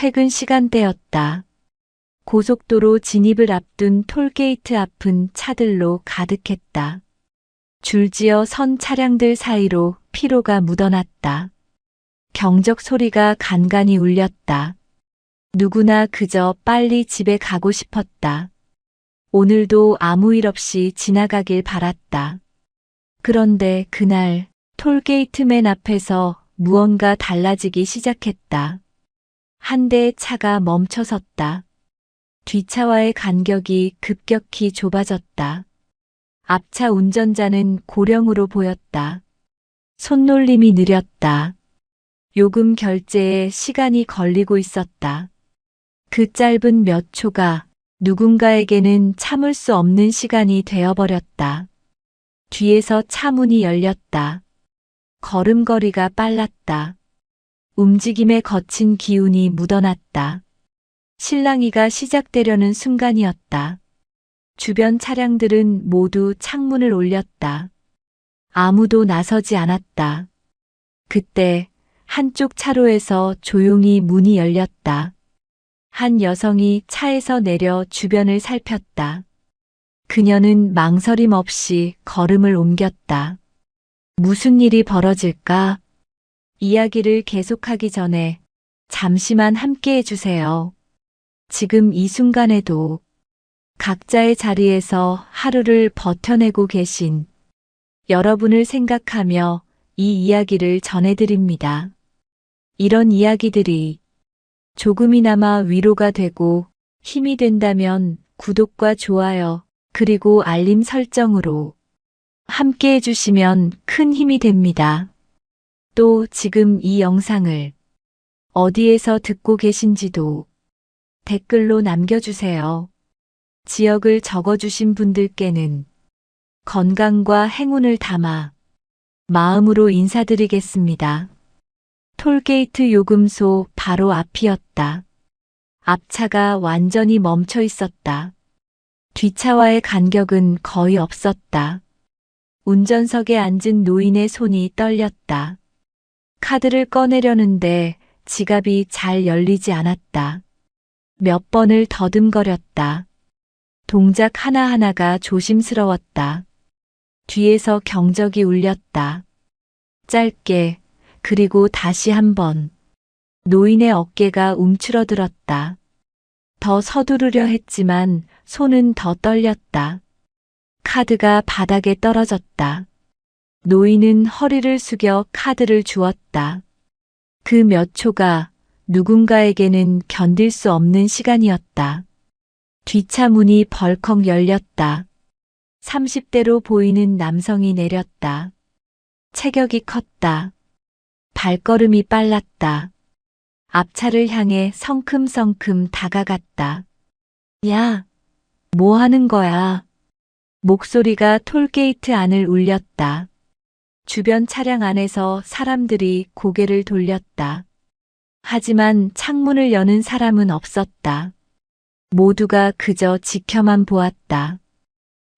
퇴근 시간대였다. 고속도로 진입을 앞둔 톨게이트 앞은 차들로 가득했다. 줄지어 선 차량들 사이로 피로가 묻어났다. 경적 소리가 간간히 울렸다. 누구나 그저 빨리 집에 가고 싶었다. 오늘도 아무 일 없이 지나가길 바랐다. 그런데 그날 톨게이트 맨 앞에서 무언가 달라지기 시작했다. 한 대의 차가 멈춰섰다. 뒷차와의 간격이 급격히 좁아졌다. 앞차 운전자는 고령으로 보였다. 손놀림이 느렸다. 요금 결제에 시간이 걸리고 있었다. 그 짧은 몇 초가 누군가에게는 참을 수 없는 시간이 되어버렸다. 뒤에서 차 문이 열렸다. 걸음걸이가 빨랐다. 움직임에 거친 기운이 묻어났다. 실랑이가 시작되려는 순간이었다. 주변 차량들은 모두 창문을 올렸다. 아무도 나서지 않았다. 그때 한쪽 차로에서 조용히 문이 열렸다. 한 여성이 차에서 내려 주변을 살폈다. 그녀는 망설임 없이 걸음을 옮겼다. 무슨 일이 벌어질까? 이야기를 계속하기 전에 잠시만 함께 해주세요. 지금 이 순간에도 각자의 자리에서 하루를 버텨내고 계신 여러분을 생각하며 이 이야기를 전해드립니다. 이런 이야기들이 조금이나마 위로가 되고 힘이 된다면 구독과 좋아요 그리고 알림 설정으로 함께 해주시면 큰 힘이 됩니다. 또 지금 이 영상을 어디에서 듣고 계신지도 댓글로 남겨주세요. 지역을 적어주신 분들께는 건강과 행운을 담아 마음으로 인사드리겠습니다. 톨게이트 요금소 바로 앞이었다. 앞차가 완전히 멈춰 있었다. 뒷차와의 간격은 거의 없었다. 운전석에 앉은 노인의 손이 떨렸다. 카드를 꺼내려는데 지갑이 잘 열리지 않았다. 몇 번을 더듬거렸다. 동작 하나하나가 조심스러웠다. 뒤에서 경적이 울렸다. 짧게, 그리고 다시 한 번. 노인의 어깨가 움츠러들었다. 더 서두르려 했지만 손은 더 떨렸다. 카드가 바닥에 떨어졌다. 노인은 허리를 숙여 카드를 주었다. 그 몇 초가 누군가에게는 견딜 수 없는 시간이었다. 뒷차 문이 벌컥 열렸다. 30대로 보이는 남성이 내렸다. 체격이 컸다. 발걸음이 빨랐다. 앞차를 향해 성큼성큼 다가갔다. 야, 뭐 하는 거야? 목소리가 톨게이트 안을 울렸다. 주변 차량 안에서 사람들이 고개를 돌렸다. 하지만 창문을 여는 사람은 없었다. 모두가 그저 지켜만 보았다.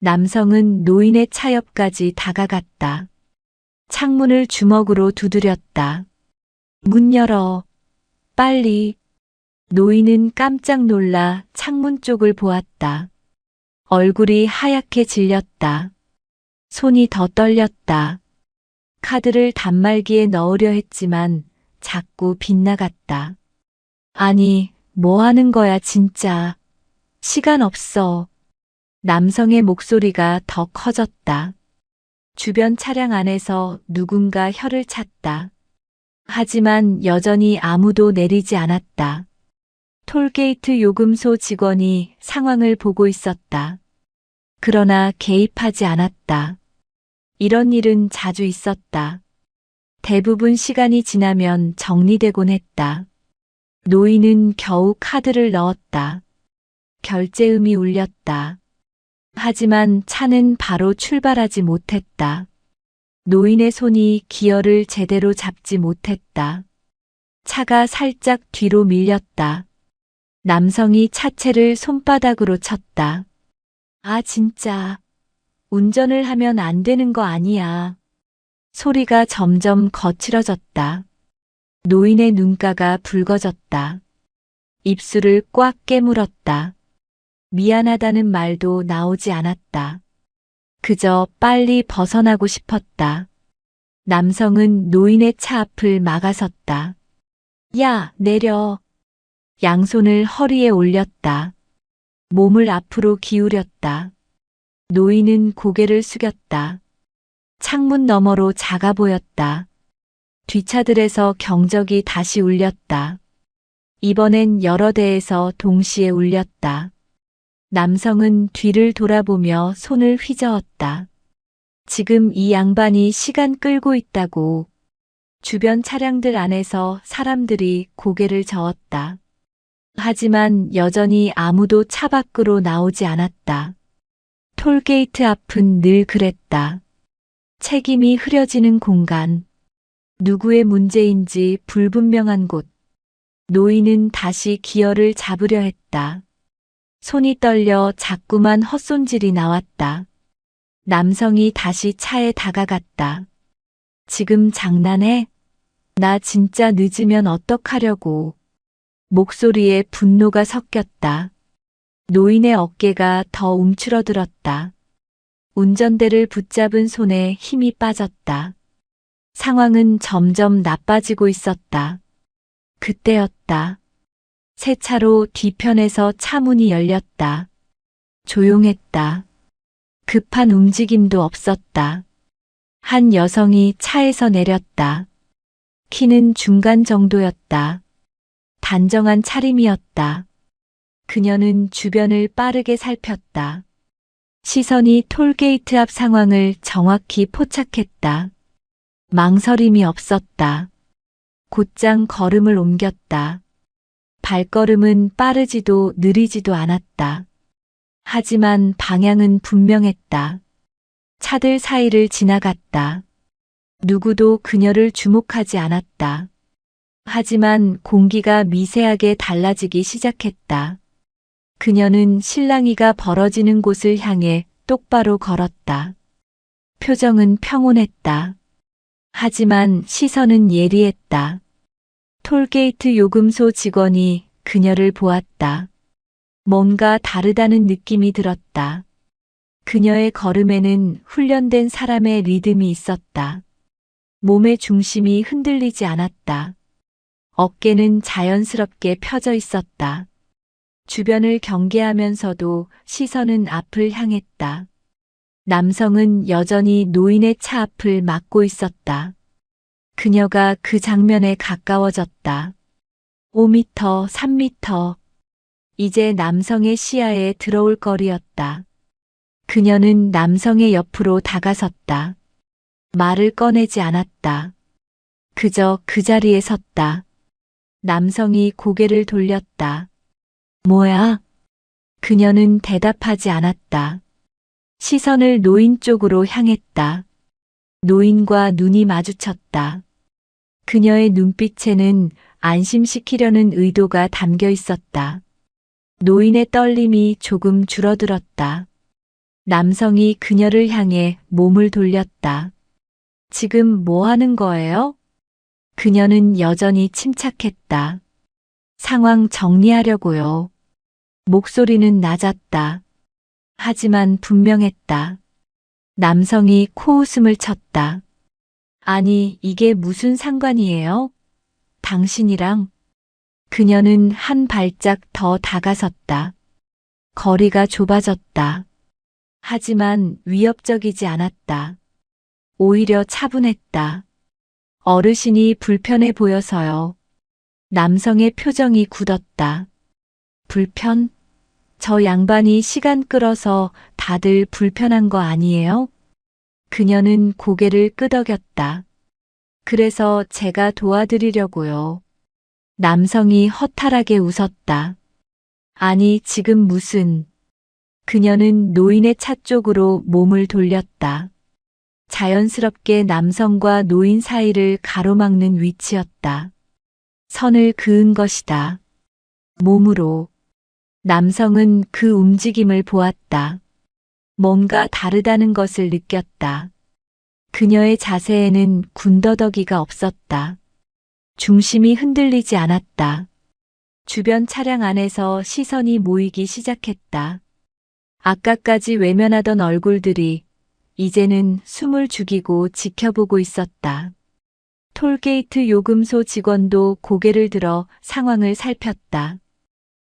남성은 노인의 차 옆까지 다가갔다. 창문을 주먹으로 두드렸다. 문 열어. 빨리. 노인은 깜짝 놀라 창문 쪽을 보았다. 얼굴이 하얗게 질렸다. 손이 더 떨렸다. 카드를 단말기에 넣으려 했지만 자꾸 빗나갔다. 아니, 뭐 하는 거야 진짜. 시간 없어. 남성의 목소리가 더 커졌다. 주변 차량 안에서 누군가 혀를 찼다. 하지만 여전히 아무도 내리지 않았다. 톨게이트 요금소 직원이 상황을 보고 있었다. 그러나 개입하지 않았다. 이런 일은 자주 있었다. 대부분 시간이 지나면 정리되곤 했다. 노인은 겨우 카드를 넣었다. 결제음이 울렸다. 하지만 차는 바로 출발하지 못했다. 노인의 손이 기어를 제대로 잡지 못했다. 차가 살짝 뒤로 밀렸다. 남성이 차체를 손바닥으로 쳤다. 아, 진짜. 운전을 하면 안 되는 거 아니야. 소리가 점점 거칠어졌다. 노인의 눈가가 붉어졌다. 입술을 꽉 깨물었다. 미안하다는 말도 나오지 않았다. 그저 빨리 벗어나고 싶었다. 남성은 노인의 차 앞을 막아섰다. 야, 내려. 양손을 허리에 올렸다. 몸을 앞으로 기울였다. 노인은 고개를 숙였다. 창문 너머로 작아 보였다. 뒷차들에서 경적이 다시 울렸다. 이번엔 여러 대에서 동시에 울렸다. 남성은 뒤를 돌아보며 손을 휘저었다. 지금 이 양반이 시간 끌고 있다고. 주변 차량들 안에서 사람들이 고개를 저었다. 하지만 여전히 아무도 차 밖으로 나오지 않았다. 톨게이트 앞은 늘 그랬다. 책임이 흐려지는 공간. 누구의 문제인지 불분명한 곳. 노인은 다시 기어를 잡으려 했다. 손이 떨려 자꾸만 헛손질이 나왔다. 남성이 다시 차에 다가갔다. 지금 장난해? 나 진짜 늦으면 어떡하려고. 목소리에 분노가 섞였다. 노인의 어깨가 더 움츠러들었다. 운전대를 붙잡은 손에 힘이 빠졌다. 상황은 점점 나빠지고 있었다. 그때였다. 새 차로 뒤편에서 차 문이 열렸다. 조용했다. 급한 움직임도 없었다. 한 여성이 차에서 내렸다. 키는 중간 정도였다. 단정한 차림이었다. 그녀는 주변을 빠르게 살폈다. 시선이 톨게이트 앞 상황을 정확히 포착했다. 망설임이 없었다. 곧장 걸음을 옮겼다. 발걸음은 빠르지도 느리지도 않았다. 하지만 방향은 분명했다. 차들 사이를 지나갔다. 누구도 그녀를 주목하지 않았다. 하지만 공기가 미세하게 달라지기 시작했다. 그녀는 실랑이가 벌어지는 곳을 향해 똑바로 걸었다. 표정은 평온했다. 하지만 시선은 예리했다. 톨게이트 요금소 직원이 그녀를 보았다. 뭔가 다르다는 느낌이 들었다. 그녀의 걸음에는 훈련된 사람의 리듬이 있었다. 몸의 중심이 흔들리지 않았다. 어깨는 자연스럽게 펴져 있었다. 주변을 경계하면서도 시선은 앞을 향했다. 남성은 여전히 노인의 차 앞을 막고 있었다. 그녀가 그 장면에 가까워졌다. 5m, 3m. 이제 남성의 시야에 들어올 거리였다. 그녀는 남성의 옆으로 다가섰다. 말을 꺼내지 않았다. 그저 그 자리에 섰다. 남성이 고개를 돌렸다. 뭐야? 그녀는 대답하지 않았다. 시선을 노인 쪽으로 향했다. 노인과 눈이 마주쳤다. 그녀의 눈빛에는 안심시키려는 의도가 담겨 있었다. 노인의 떨림이 조금 줄어들었다. 남성이 그녀를 향해 몸을 돌렸다. 지금 뭐 하는 거예요? 그녀는 여전히 침착했다. 상황 정리하려고요. 목소리는 낮았다. 하지만 분명했다. 남성이 코웃음을 쳤다. 아니, 이게 무슨 상관이에요? 당신이랑? 그녀는 한 발짝 더 다가섰다. 거리가 좁아졌다. 하지만 위협적이지 않았다. 오히려 차분했다. 어르신이 불편해 보여서요. 남성의 표정이 굳었다. 불편? 저 양반이 시간 끌어서 다들 불편한 거 아니에요? 그녀는 고개를 끄덕였다. 그래서 제가 도와드리려고요. 남성이 허탈하게 웃었다. 아니, 지금 무슨... 그녀는 노인의 차 쪽으로 몸을 돌렸다. 자연스럽게 남성과 노인 사이를 가로막는 위치였다. 선을 그은 것이다. 몸으로. 남성은 그 움직임을 보았다. 뭔가 다르다는 것을 느꼈다. 그녀의 자세에는 군더더기가 없었다. 중심이 흔들리지 않았다. 주변 차량 안에서 시선이 모이기 시작했다. 아까까지 외면하던 얼굴들이 이제는 숨을 죽이고 지켜보고 있었다. 톨게이트 요금소 직원도 고개를 들어 상황을 살폈다.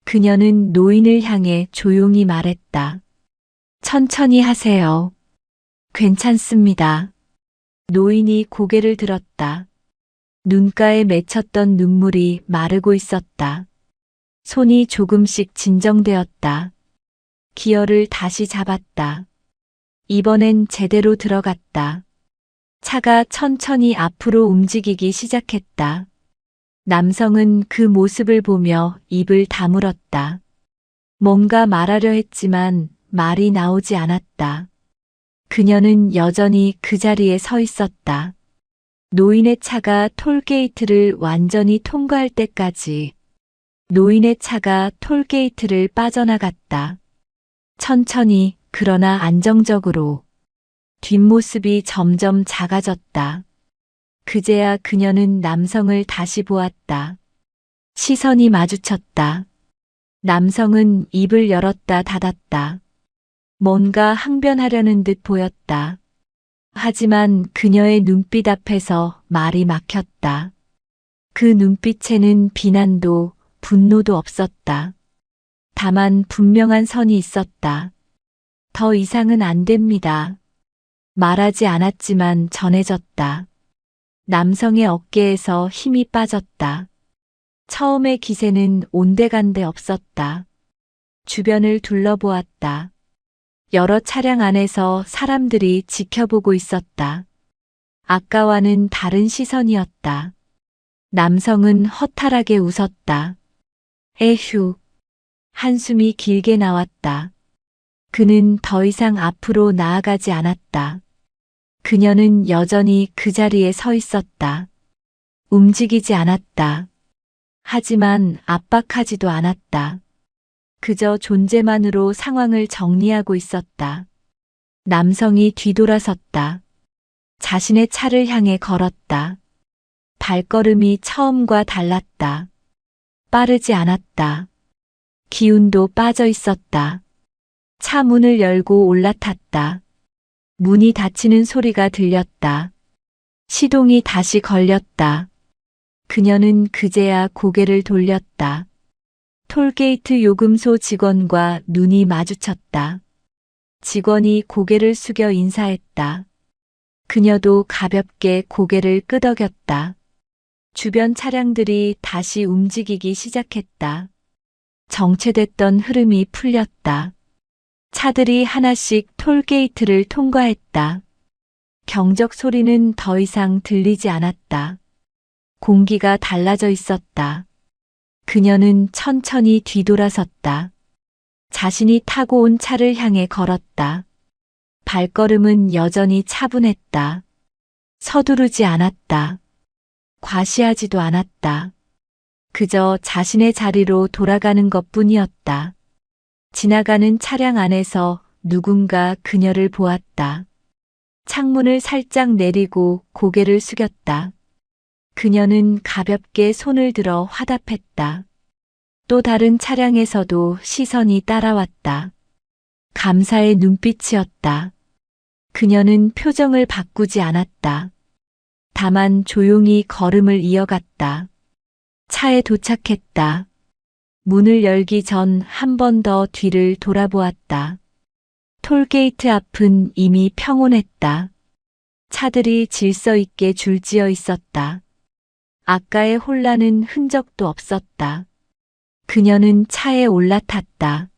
그녀는 노인을 향해 조용히 말했다. 천천히 하세요. 괜찮습니다. 노인이 고개를 들었다. 눈가에 맺혔던 눈물이 마르고 있었다. 손이 조금씩 진정되었다. 기어를 다시 잡았다. 이번엔 제대로 들어갔다. 차가 천천히 앞으로 움직이기 시작했다. 남성은 그 모습을 보며 입을 다물었다. 뭔가 말하려 했지만 말이 나오지 않았다. 그녀는 여전히 그 자리에 서 있었다. 노인의 차가 톨게이트를 완전히 통과할 때까지. 노인의 차가 톨게이트를 빠져나갔다. 천천히 그러나 안정적으로. 뒷모습이 점점 작아졌다. 그제야 그녀는 남성을 다시 보았다. 시선이 마주쳤다. 남성은 입을 열었다 닫았다. 뭔가 항변하려는 듯 보였다. 하지만 그녀의 눈빛 앞에서 말이 막혔다. 그 눈빛에는 비난도 분노도 없었다. 다만 분명한 선이 있었다. 더 이상은 안 됩니다. 말하지 않았지만 전해졌다. 남성의 어깨에서 힘이 빠졌다. 처음의 기세는 온데간데 없었다. 주변을 둘러보았다. 여러 차량 안에서 사람들이 지켜보고 있었다. 아까와는 다른 시선이었다. 남성은 허탈하게 웃었다. 에휴. 한숨이 길게 나왔다. 그는 더 이상 앞으로 나아가지 않았다. 그녀는 여전히 그 자리에 서 있었다. 움직이지 않았다. 하지만 압박하지도 않았다. 그저 존재만으로 상황을 정리하고 있었다. 남성이 뒤돌아섰다. 자신의 차를 향해 걸었다. 발걸음이 처음과 달랐다. 빠르지 않았다. 기운도 빠져 있었다. 차 문을 열고 올라탔다. 문이 닫히는 소리가 들렸다. 시동이 다시 걸렸다. 그녀는 그제야 고개를 돌렸다. 톨게이트 요금소 직원과 눈이 마주쳤다. 직원이 고개를 숙여 인사했다. 그녀도 가볍게 고개를 끄덕였다. 주변 차량들이 다시 움직이기 시작했다. 정체됐던 흐름이 풀렸다. 차들이 하나씩 톨게이트를 통과했다. 경적 소리는 더 이상 들리지 않았다. 공기가 달라져 있었다. 그녀는 천천히 뒤돌아섰다. 자신이 타고 온 차를 향해 걸었다. 발걸음은 여전히 차분했다. 서두르지 않았다. 과시하지도 않았다. 그저 자신의 자리로 돌아가는 것뿐이었다. 지나가는 차량 안에서 누군가 그녀를 보았다. 창문을 살짝 내리고 고개를 숙였다. 그녀는 가볍게 손을 들어 화답했다. 또 다른 차량에서도 시선이 따라왔다. 감사의 눈빛이었다. 그녀는 표정을 바꾸지 않았다. 다만 조용히 걸음을 이어갔다. 차에 도착했다. 문을 열기 전 한 번 더 뒤를 돌아보았다. 톨게이트 앞은 이미 평온했다. 차들이 질서 있게 줄지어 있었다. 아까의 혼란은 흔적도 없었다. 그녀는 차에 올라탔다.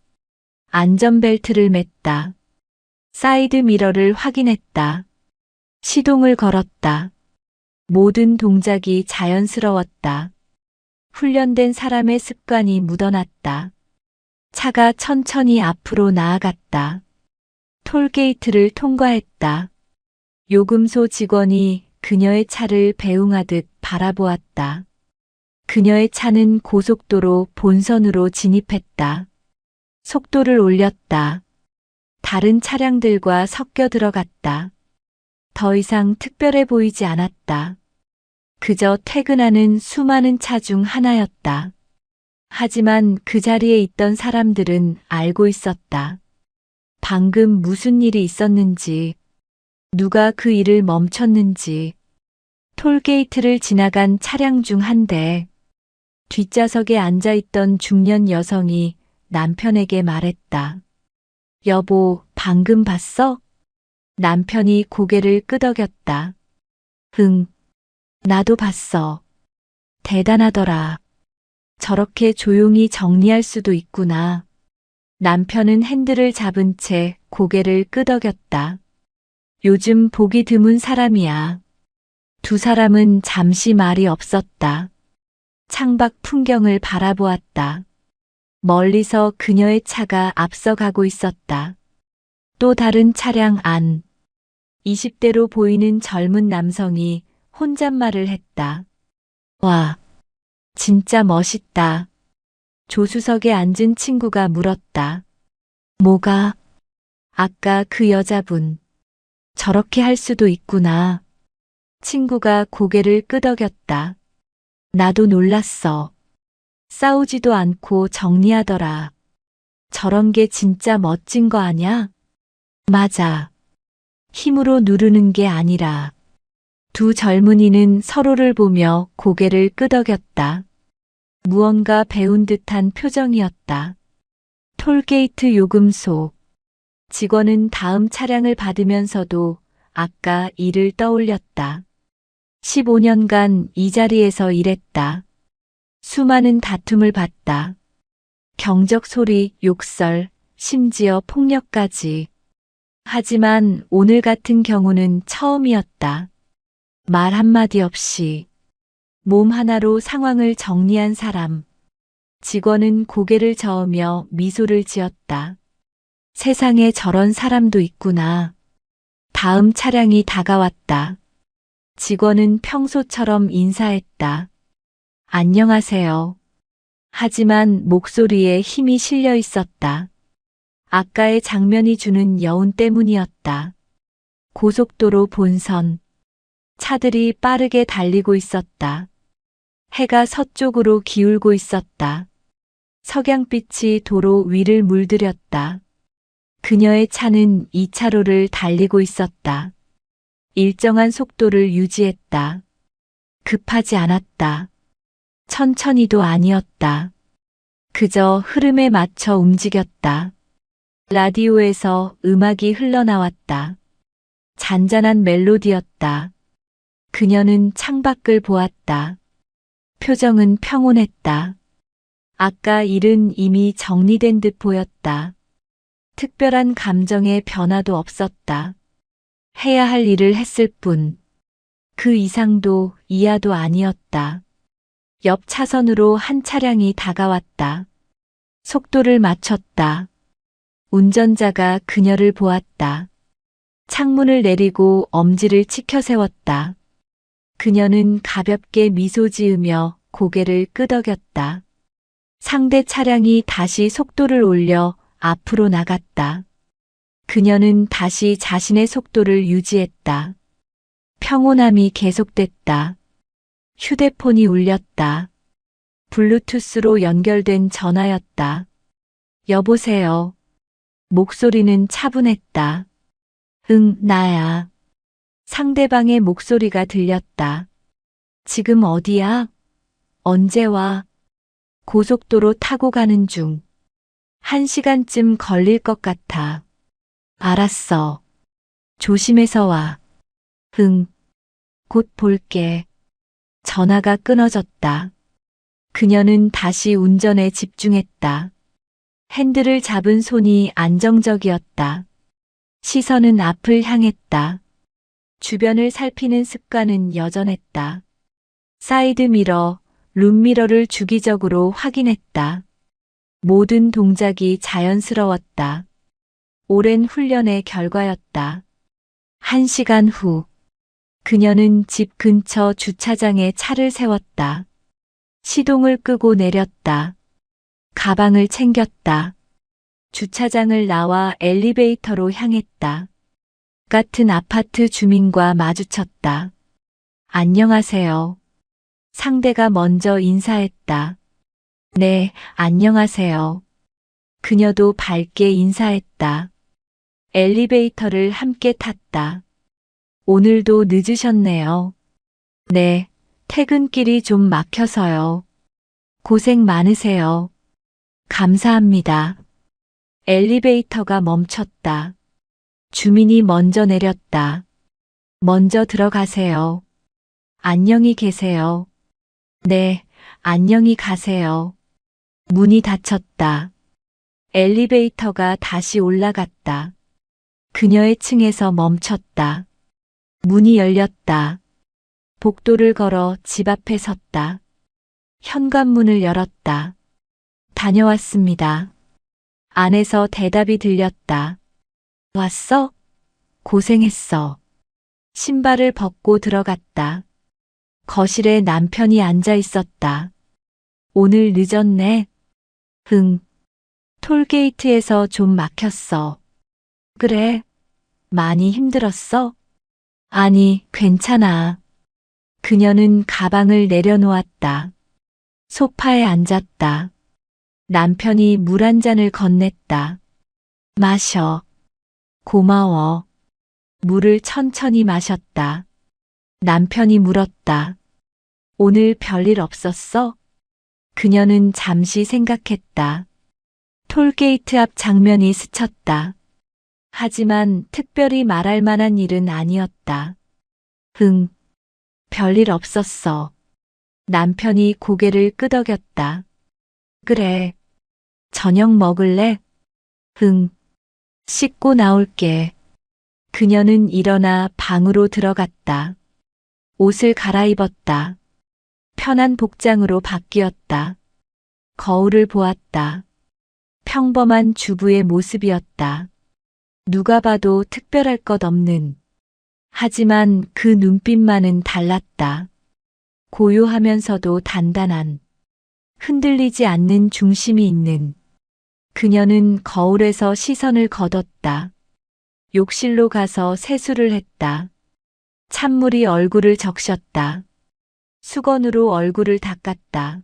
안전벨트를 맸다. 사이드 미러를 확인했다. 시동을 걸었다. 모든 동작이 자연스러웠다. 훈련된 사람의 습관이 묻어났다. 차가 천천히 앞으로 나아갔다. 톨게이트를 통과했다. 요금소 직원이 그녀의 차를 배웅하듯 바라보았다. 그녀의 차는 고속도로 본선으로 진입했다. 속도를 올렸다. 다른 차량들과 섞여 들어갔다. 더 이상 특별해 보이지 않았다. 그저 퇴근하는 수많은 차 중 하나였다. 하지만 그 자리에 있던 사람들은 알고 있었다. 방금 무슨 일이 있었는지, 누가 그 일을 멈췄는지. 톨게이트를 지나간 차량 중 한 대. 뒷좌석에 앉아있던 중년 여성이 남편에게 말했다. 여보, 방금 봤어? 남편이 고개를 끄덕였다. 응, 나도 봤어. 대단하더라. 저렇게 조용히 정리할 수도 있구나. 남편은 핸들을 잡은 채 고개를 끄덕였다. 요즘 보기 드문 사람이야. 두 사람은 잠시 말이 없었다. 창밖 풍경을 바라보았다. 멀리서 그녀의 차가 앞서가고 있었다. 또 다른 차량 안. 20대로 보이는 젊은 남성이 혼잣말을 했다. 와, 진짜 멋있다. 조수석에 앉은 친구가 물었다. 뭐가? 아까 그 여자분. 저렇게 할 수도 있구나. 친구가 고개를 끄덕였다. 나도 놀랐어. 싸우지도 않고 정리하더라. 저런 게 진짜 멋진 거 아냐? 맞아. 힘으로 누르는 게 아니라. 두 젊은이는 서로를 보며 고개를 끄덕였다. 무언가 배운 듯한 표정이었다. 톨게이트 요금소. 직원은 다음 차량을 받으면서도 아까 일을 떠올렸다. 15년간 이 자리에서 일했다. 수많은 다툼을 봤다. 경적 소리, 욕설, 심지어 폭력까지. 하지만 오늘 같은 경우는 처음이었다. 말 한마디 없이 몸 하나로 상황을 정리한 사람. 직원은 고개를 저으며 미소를 지었다. 세상에 저런 사람도 있구나. 다음 차량이 다가왔다. 직원은 평소처럼 인사했다. 안녕하세요. 하지만 목소리에 힘이 실려 있었다. 아까의 장면이 주는 여운 때문이었다. 고속도로 본선. 차들이 빠르게 달리고 있었다. 해가 서쪽으로 기울고 있었다. 석양빛이 도로 위를 물들였다. 그녀의 차는 2차로를 달리고 있었다. 일정한 속도를 유지했다. 급하지 않았다. 천천히도 아니었다. 그저 흐름에 맞춰 움직였다. 라디오에서 음악이 흘러나왔다. 잔잔한 멜로디였다. 그녀는 창밖을 보았다. 표정은 평온했다. 아까 일은 이미 정리된 듯 보였다. 특별한 감정의 변화도 없었다. 해야 할 일을 했을 뿐. 그 이상도 이하도 아니었다. 옆 차선으로 한 차량이 다가왔다. 속도를 맞췄다. 운전자가 그녀를 보았다. 창문을 내리고 엄지를 치켜 세웠다. 그녀는 가볍게 미소 지으며 고개를 끄덕였다. 상대 차량이 다시 속도를 올려 앞으로 나갔다. 그녀는 다시 자신의 속도를 유지했다. 평온함이 계속됐다. 휴대폰이 울렸다. 블루투스로 연결된 전화였다. 여보세요. 목소리는 차분했다. 응, 나야. 상대방의 목소리가 들렸다. 지금 어디야? 언제 와? 고속도로 타고 가는 중. 1시간쯤 걸릴 것 같아. 알았어. 조심해서 와. 응. 곧 볼게. 전화가 끊어졌다. 그녀는 다시 운전에 집중했다. 핸들을 잡은 손이 안정적이었다. 시선은 앞을 향했다. 주변을 살피는 습관은 여전했다. 사이드미러, 룸미러를 주기적으로 확인했다. 모든 동작이 자연스러웠다. 오랜 훈련의 결과였다. 1시간 후, 그녀는 집 근처 주차장에 차를 세웠다. 시동을 끄고 내렸다. 가방을 챙겼다. 주차장을 나와 엘리베이터로 향했다. 같은 아파트 주민과 마주쳤다. 안녕하세요. 상대가 먼저 인사했다. 네, 안녕하세요. 그녀도 밝게 인사했다. 엘리베이터를 함께 탔다. 오늘도 늦으셨네요. 네, 퇴근길이 좀 막혀서요. 고생 많으세요. 감사합니다. 엘리베이터가 멈췄다. 주민이 먼저 내렸다. 먼저 들어가세요. 안녕히 계세요. 네, 안녕히 가세요. 문이 닫혔다. 엘리베이터가 다시 올라갔다. 그녀의 층에서 멈췄다. 문이 열렸다. 복도를 걸어 집 앞에 섰다. 현관문을 열었다. 다녀왔습니다. 안에서 대답이 들렸다. 왔어? 고생했어. 신발을 벗고 들어갔다. 거실에 남편이 앉아 있었다. 오늘 늦었네. 응. 톨게이트에서 좀 막혔어. 그래. 많이 힘들었어? 아니, 괜찮아. 그녀는 가방을 내려놓았다. 소파에 앉았다. 남편이 물 한 잔을 건넸다. 마셔. 고마워. 물을 천천히 마셨다. 남편이 물었다. 오늘 별일 없었어? 그녀는 잠시 생각했다. 톨게이트 앞 장면이 스쳤다. 하지만 특별히 말할 만한 일은 아니었다. 응, 별일 없었어. 남편이 고개를 끄덕였다. 그래. 저녁 먹을래? 응. 씻고 나올게. 그녀는 일어나 방으로 들어갔다. 옷을 갈아입었다. 편한 복장으로 바뀌었다. 거울을 보았다. 평범한 주부의 모습이었다. 누가 봐도 특별할 것 없는. 하지만 그 눈빛만은 달랐다. 고요하면서도 단단한. 흔들리지 않는 중심이 있는. 그녀는 거울에서 시선을 걷었다. 욕실로 가서 세수를 했다. 찬물이 얼굴을 적셨다. 수건으로 얼굴을 닦았다.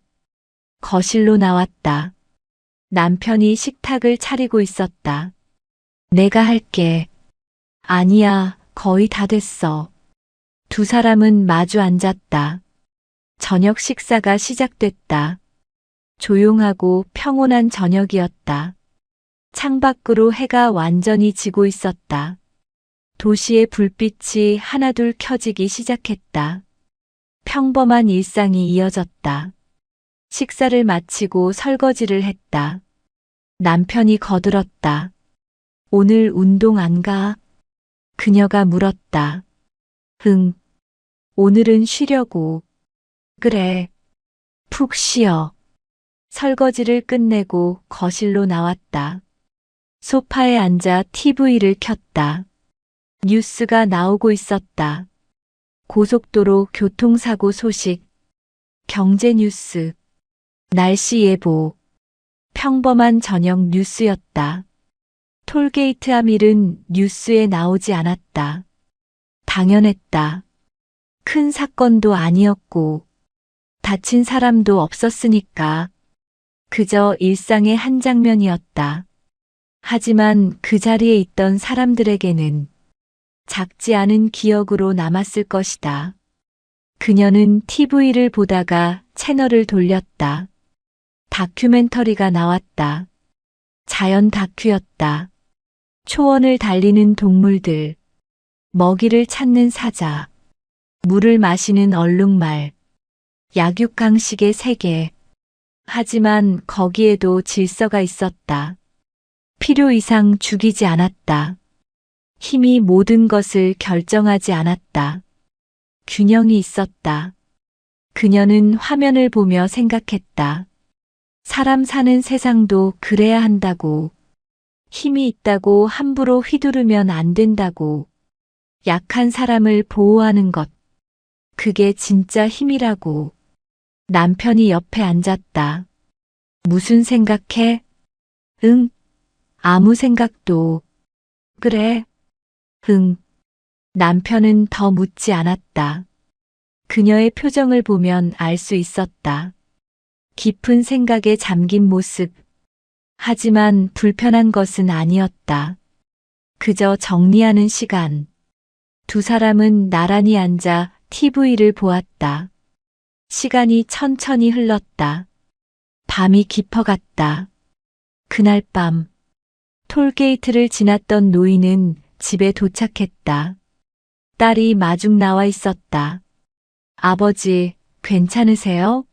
거실로 나왔다. 남편이 식탁을 차리고 있었다. 내가 할게. 아니야, 거의 다 됐어. 두 사람은 마주 앉았다. 저녁 식사가 시작됐다. 조용하고 평온한 저녁이었다. 창밖으로 해가 완전히 지고 있었다. 도시의 불빛이 하나둘 켜지기 시작했다. 평범한 일상이 이어졌다. 식사를 마치고 설거지를 했다. 남편이 거들었다. 오늘 운동 안 가? 그녀가 물었다. 응. 오늘은 쉬려고. 그래. 푹 쉬어. 설거지를 끝내고 거실로 나왔다. 소파에 앉아 TV를 켰다. 뉴스가 나오고 있었다. 고속도로 교통사고 소식, 경제 뉴스, 날씨 예보, 평범한 저녁 뉴스였다. 톨게이트 암 일은 뉴스에 나오지 않았다. 당연했다. 큰 사건도 아니었고, 다친 사람도 없었으니까. 그저 일상의 한 장면이었다. 하지만 그 자리에 있던 사람들에게는 작지 않은 기억으로 남았을 것이다. 그녀는 TV를 보다가 채널을 돌렸다. 다큐멘터리가 나왔다. 자연 다큐였다. 초원을 달리는 동물들, 먹이를 찾는 사자, 물을 마시는 얼룩말, 약육강식의 세계. 하지만 거기에도 질서가 있었다. 필요 이상 죽이지 않았다. 힘이 모든 것을 결정하지 않았다. 균형이 있었다. 그녀는 화면을 보며 생각했다. 사람 사는 세상도 그래야 한다고. 힘이 있다고 함부로 휘두르면 안 된다고. 약한 사람을 보호하는 것. 그게 진짜 힘이라고. 남편이 옆에 앉았다. 무슨 생각해? 응. 아무 생각도. 그래. 응. 남편은 더 묻지 않았다. 그녀의 표정을 보면 알 수 있었다. 깊은 생각에 잠긴 모습. 하지만 불편한 것은 아니었다. 그저 정리하는 시간. 두 사람은 나란히 앉아 TV를 보았다. 시간이 천천히 흘렀다. 밤이 깊어갔다. 그날 밤, 톨게이트를 지났던 노인은 집에 도착했다. 딸이 마중 나와 있었다. 아버지, 괜찮으세요?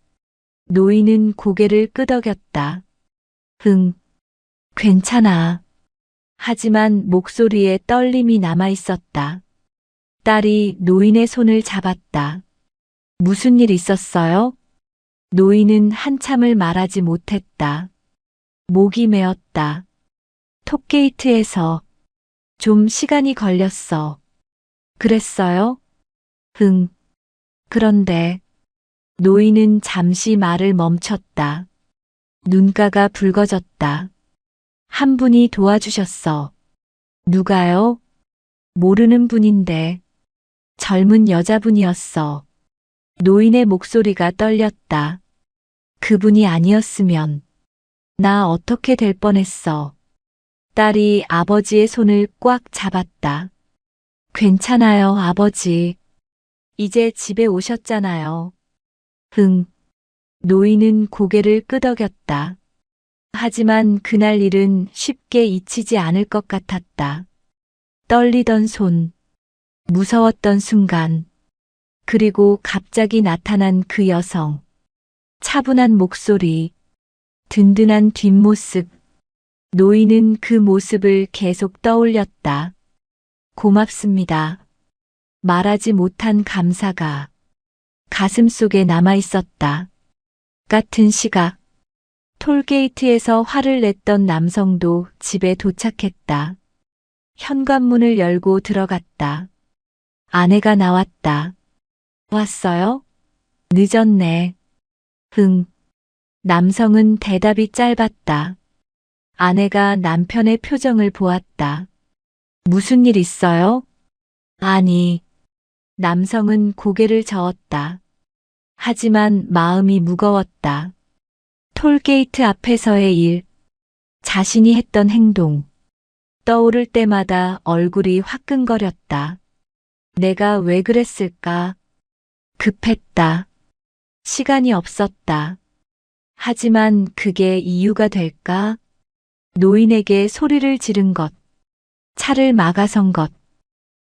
노인은 고개를 끄덕였다. 응, 괜찮아. 하지만 목소리에 떨림이 남아 있었다. 딸이 노인의 손을 잡았다. 무슨 일 있었어요? 노인은 한참을 말하지 못했다. 목이 메었다. 톱게이트에서 좀 시간이 걸렸어. 그랬어요? 응. 그런데 노인은 잠시 말을 멈췄다. 눈가가 붉어졌다. 한 분이 도와주셨어. 누가요? 모르는 분인데 젊은 여자분이었어. 노인의 목소리가 떨렸다. 그분이 아니었으면 나 어떻게 될 뻔했어. 딸이 아버지의 손을 꽉 잡았다. 괜찮아요, 아버지. 이제 집에 오셨잖아요. 응. 노인은 고개를 끄덕였다. 하지만 그날 일은 쉽게 잊히지 않을 것 같았다. 떨리던 손, 무서웠던 순간, 그리고 갑자기 나타난 그 여성. 차분한 목소리, 든든한 뒷모습. 노인은 그 모습을 계속 떠올렸다. 고맙습니다. 말하지 못한 감사가 가슴 속에 남아 있었다. 같은 시각, 톨게이트에서 화를 냈던 남성도 집에 도착했다. 현관문을 열고 들어갔다. 아내가 나왔다. 왔어요? 늦었네. 응. 남성은 대답이 짧았다. 아내가 남편의 표정을 보았다. 무슨 일 있어요? 아니. 남성은 고개를 저었다. 하지만 마음이 무거웠다. 톨게이트 앞에서의 일, 자신이 했던 행동. 떠오를 때마다 얼굴이 화끈거렸다. 내가 왜 그랬을까? 급했다. 시간이 없었다. 하지만 그게 이유가 될까? 노인에게 소리를 지른 것, 차를 막아선 것,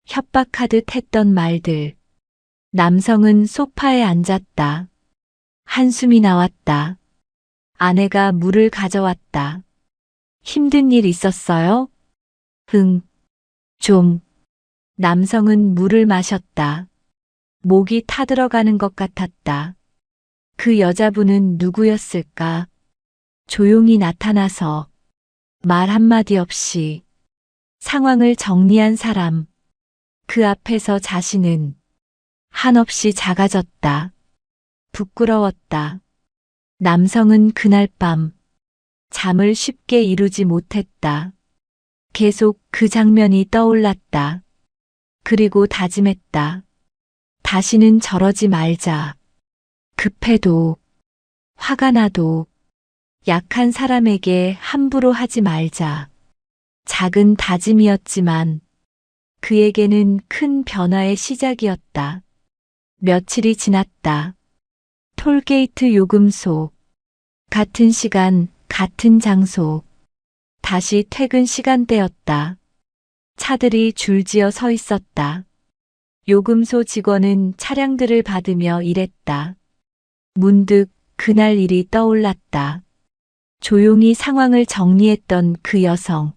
협박하듯 했던 말들. 남성은 소파에 앉았다. 한숨이 나왔다. 아내가 물을 가져왔다. 힘든 일 있었어요? 응, 좀. 남성은 물을 마셨다. 목이 타들어가는 것 같았다. 그 여자분은 누구였을까? 조용히 나타나서 말 한마디 없이 상황을 정리한 사람. 그 앞에서 자신은 한없이 작아졌다. 부끄러웠다. 남성은 그날 밤 잠을 쉽게 이루지 못했다. 계속 그 장면이 떠올랐다. 그리고 다짐했다. 다시는 저러지 말자. 급해도, 화가 나도, 약한 사람에게 함부로 하지 말자. 작은 다짐이었지만 그에게는 큰 변화의 시작이었다. 며칠이 지났다. 톨게이트 요금소. 같은 시간, 같은 장소. 다시 퇴근 시간대였다. 차들이 줄지어 서 있었다. 요금소 직원은 차량들을 받으며 일했다. 문득 그날 일이 떠올랐다. 조용히 상황을 정리했던 그 여성.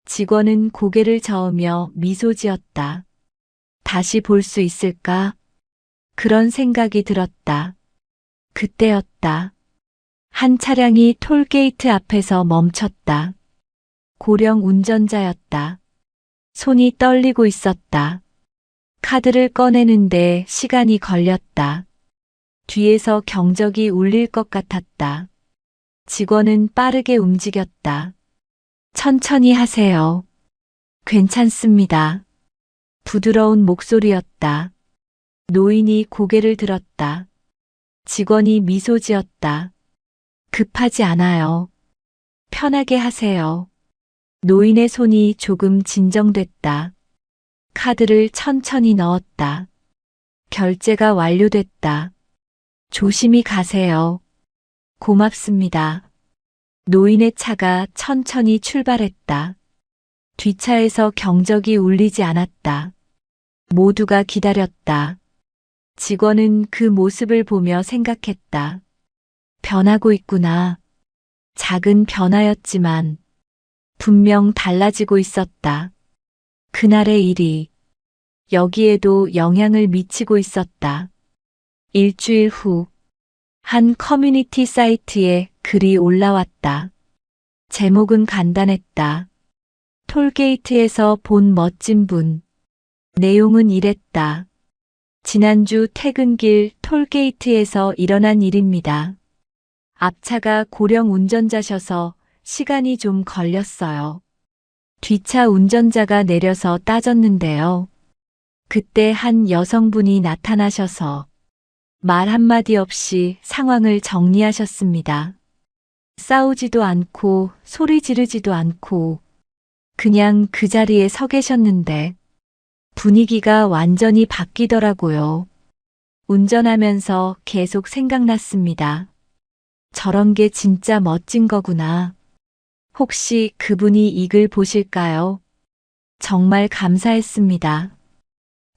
직원은 고개를 저으며 미소 지었다. 다시 볼 수 있을까? 그런 생각이 들었다. 그때였다. 한 차량이 톨게이트 앞에서 멈췄다. 고령 운전자였다. 손이 떨리고 있었다. 카드를 꺼내는데 시간이 걸렸다. 뒤에서 경적이 울릴 것 같았다. 직원은 빠르게 움직였다. 천천히 하세요. 괜찮습니다. 부드러운 목소리였다. 노인이 고개를 들었다. 직원이 미소 지었다. 급하지 않아요. 편하게 하세요. 노인의 손이 조금 진정됐다. 카드를 천천히 넣었다. 결제가 완료됐다. 조심히 가세요. 고맙습니다. 노인의 차가 천천히 출발했다. 뒷차에서 경적이 울리지 않았다. 모두가 기다렸다. 직원은 그 모습을 보며 생각했다. 변하고 있구나. 작은 변화였지만 분명 달라지고 있었다. 그날의 일이 여기에도 영향을 미치고 있었다. 일주일 후, 한 커뮤니티 사이트에 글이 올라왔다. 제목은 간단했다. 톨게이트에서 본 멋진 분. 내용은 이랬다. 지난주 퇴근길 톨게이트에서 일어난 일입니다. 앞차가 고령 운전자셔서 시간이 좀 걸렸어요. 뒷차 운전자가 내려서 따졌는데요. 그때 한 여성분이 나타나셔서 말 한마디 없이 상황을 정리하셨습니다. 싸우지도 않고 소리 지르지도 않고 그냥 그 자리에 서 계셨는데 분위기가 완전히 바뀌더라고요. 운전하면서 계속 생각났습니다. 저런 게 진짜 멋진 거구나. 혹시 그분이 이 글 보실까요? 정말 감사했습니다.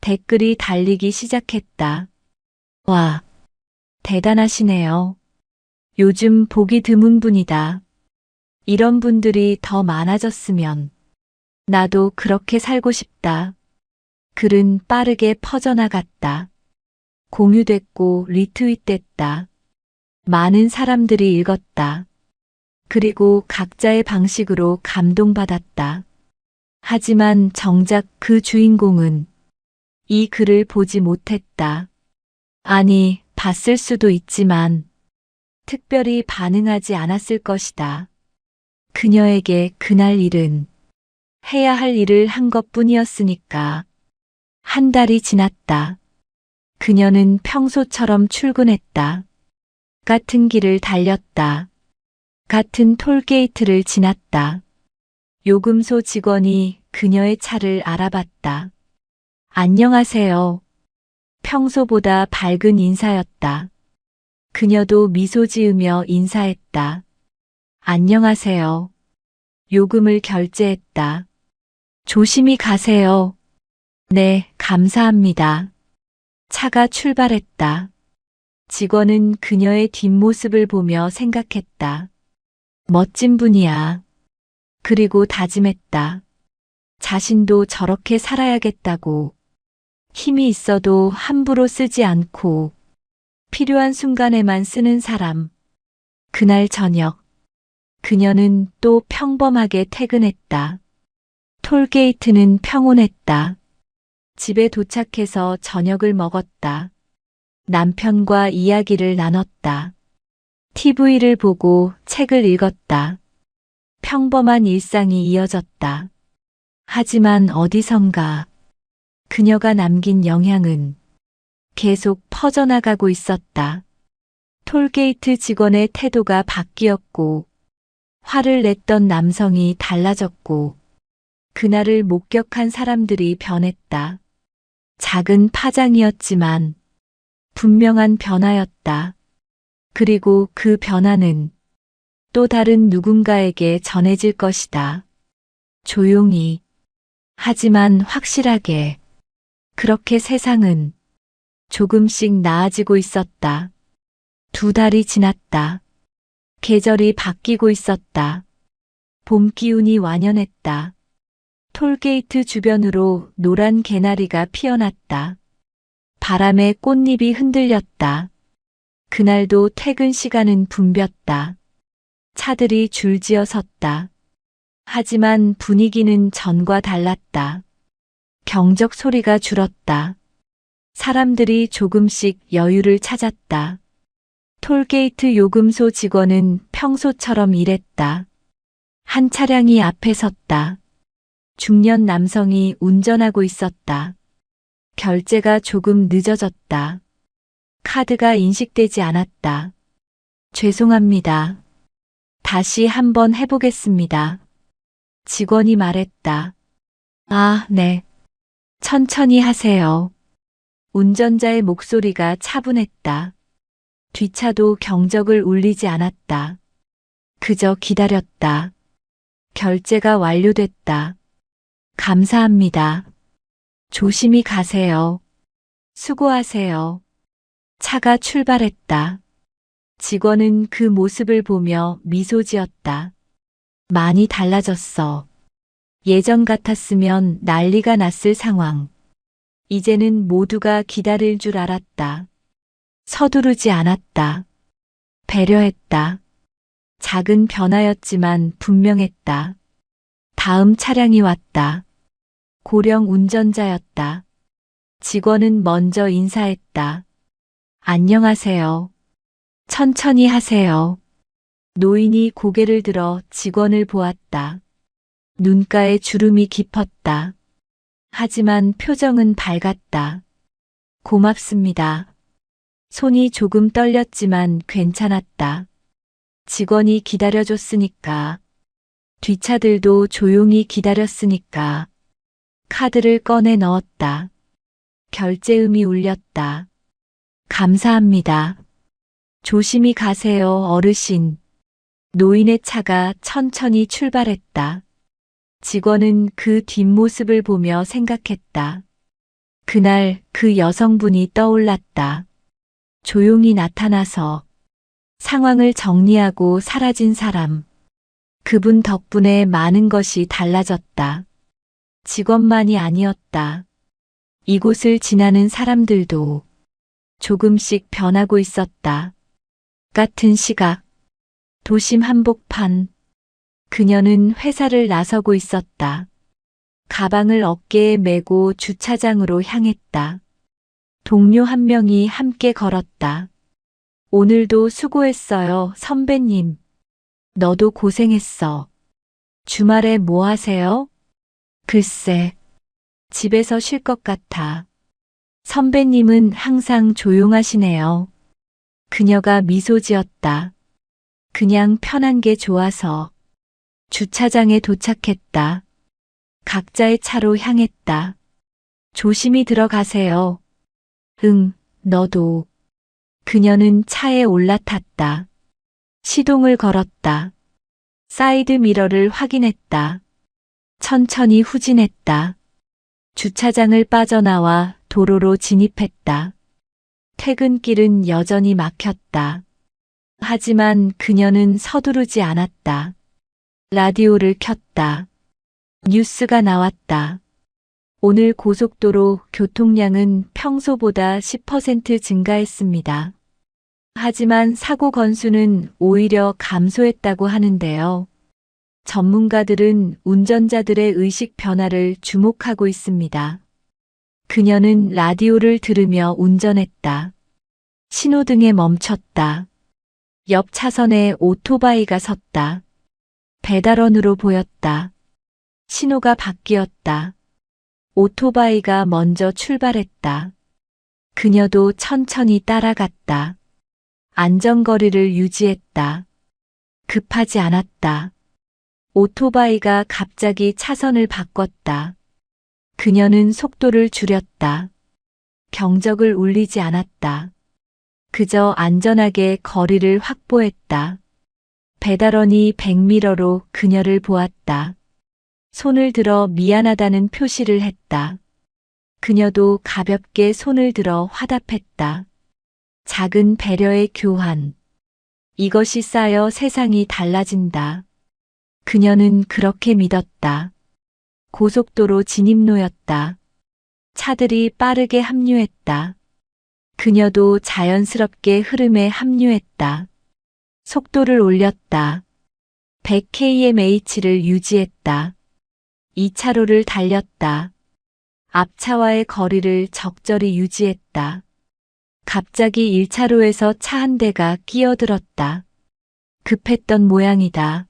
댓글이 달리기 시작했다. 와, 대단하시네요. 요즘 보기 드문 분이다. 이런 분들이 더 많아졌으면 나도 그렇게 살고 싶다. 글은 빠르게 퍼져나갔다. 공유됐고 리트윗됐다. 많은 사람들이 읽었다. 그리고 각자의 방식으로 감동받았다. 하지만 정작 그 주인공은 이 글을 보지 못했다. 아니, 봤을 수도 있지만 특별히 반응하지 않았을 것이다. 그녀에게 그날 일은 해야 할 일을 한 것뿐이었으니까. 한 달이 지났다. 그녀는 평소처럼 출근했다. 같은 길을 달렸다. 같은 톨게이트를 지났다. 요금소 직원이 그녀의 차를 알아봤다. 안녕하세요. 평소보다 밝은 인사였다. 그녀도 미소 지으며 인사했다. 안녕하세요. 요금을 결제했다. 조심히 가세요. 네, 감사합니다. 차가 출발했다. 직원은 그녀의 뒷모습을 보며 생각했다. 멋진 분이야. 그리고 다짐했다. 자신도 저렇게 살아야겠다고. 힘이 있어도 함부로 쓰지 않고 필요한 순간에만 쓰는 사람. 그날 저녁, 그녀는 또 평범하게 퇴근했다. 톨게이트는 평온했다. 집에 도착해서 저녁을 먹었다. 남편과 이야기를 나눴다. TV를 보고 책을 읽었다. 평범한 일상이 이어졌다. 하지만 어디선가 그녀가 남긴 영향은 계속 퍼져나가고 있었다. 톨게이트 직원의 태도가 바뀌었고, 화를 냈던 남성이 달라졌고, 그날을 목격한 사람들이 변했다. 작은 파장이었지만 분명한 변화였다. 그리고 그 변화는 또 다른 누군가에게 전해질 것이다. 조용히, 하지만 확실하게. 그렇게 세상은 조금씩 나아지고 있었다. 2달이 지났다. 계절이 바뀌고 있었다. 봄 기운이 완연했다. 톨게이트 주변으로 노란 개나리가 피어났다. 바람에 꽃잎이 흔들렸다. 그날도 퇴근 시간은 붐볐다. 차들이 줄지어 섰다. 하지만 분위기는 전과 달랐다. 경적 소리가 줄었다. 사람들이 조금씩 여유를 찾았다. 톨게이트 요금소 직원은 평소처럼 일했다. 한 차량이 앞에 섰다. 중년 남성이 운전하고 있었다. 결제가 조금 늦어졌다. 카드가 인식되지 않았다. 죄송합니다. 다시 한번 해보겠습니다. 직원이 말했다. 아, 네. 천천히 하세요. 운전자의 목소리가 차분했다. 뒷차도 경적을 울리지 않았다. 그저 기다렸다. 결제가 완료됐다. 감사합니다. 조심히 가세요. 수고하세요. 차가 출발했다. 직원은 그 모습을 보며 미소 지었다. 많이 달라졌어. 예전 같았으면 난리가 났을 상황. 이제는 모두가 기다릴 줄 알았다. 서두르지 않았다. 배려했다. 작은 변화였지만 분명했다. 다음 차량이 왔다. 고령 운전자였다. 직원은 먼저 인사했다. 안녕하세요. 천천히 하세요. 노인이 고개를 들어 직원을 보았다. 눈가에 주름이 깊었다. 하지만 표정은 밝았다. 고맙습니다. 손이 조금 떨렸지만 괜찮았다. 직원이 기다려줬으니까. 뒷차들도 조용히 기다렸으니까. 카드를 꺼내 넣었다. 결제음이 울렸다. 감사합니다. 조심히 가세요, 어르신. 노인의 차가 천천히 출발했다. 직원은 그 뒷모습을 보며 생각했다. 그날 그 여성분이 떠올랐다. 조용히 나타나서 상황을 정리하고 사라진 사람. 그분 덕분에 많은 것이 달라졌다. 직원만이 아니었다. 이곳을 지나는 사람들도 조금씩 변하고 있었다. 같은 시각, 도심 한복판. 그녀는 회사를 나서고 있었다. 가방을 어깨에 메고 주차장으로 향했다. 동료 한 명이 함께 걸었다. 오늘도 수고했어요, 선배님. 너도 고생했어. 주말에 뭐 하세요? 글쎄, 집에서 쉴 것 같아. 선배님은 항상 조용하시네요. 그녀가 미소 지었다. 그냥 편한 게 좋아서. 주차장에 도착했다. 각자의 차로 향했다. 조심히 들어가세요. 응, 너도. 그녀는 차에 올라탔다. 시동을 걸었다. 사이드 미러를 확인했다. 천천히 후진했다. 주차장을 빠져나와 도로로 진입했다. 퇴근길은 여전히 막혔다. 하지만 그녀는 서두르지 않았다. 라디오를 켰다. 뉴스가 나왔다. 오늘 고속도로 교통량은 평소보다 10% 증가했습니다. 하지만 사고 건수는 오히려 감소했다고 하는데요. 전문가들은 운전자들의 의식 변화를 주목하고 있습니다. 그녀는 라디오를 들으며 운전했다. 신호등에 멈췄다. 옆 차선에 오토바이가 섰다. 배달원으로 보였다. 신호가 바뀌었다. 오토바이가 먼저 출발했다. 그녀도 천천히 따라갔다. 안전거리를 유지했다. 급하지 않았다. 오토바이가 갑자기 차선을 바꿨다. 그녀는 속도를 줄였다. 경적을 울리지 않았다. 그저 안전하게 거리를 확보했다. 배달원이 백미러로 그녀를 보았다. 손을 들어 미안하다는 표시를 했다. 그녀도 가볍게 손을 들어 화답했다. 작은 배려의 교환. 이것이 쌓여 세상이 달라진다. 그녀는 그렇게 믿었다. 고속도로 진입로였다. 차들이 빠르게 합류했다. 그녀도 자연스럽게 흐름에 합류했다. 속도를 올렸다. 100kmh를 유지했다. 2차로를 달렸다. 앞차와의 거리를 적절히 유지했다. 갑자기 1차로에서 차 한 대가 끼어들었다. 급했던 모양이다.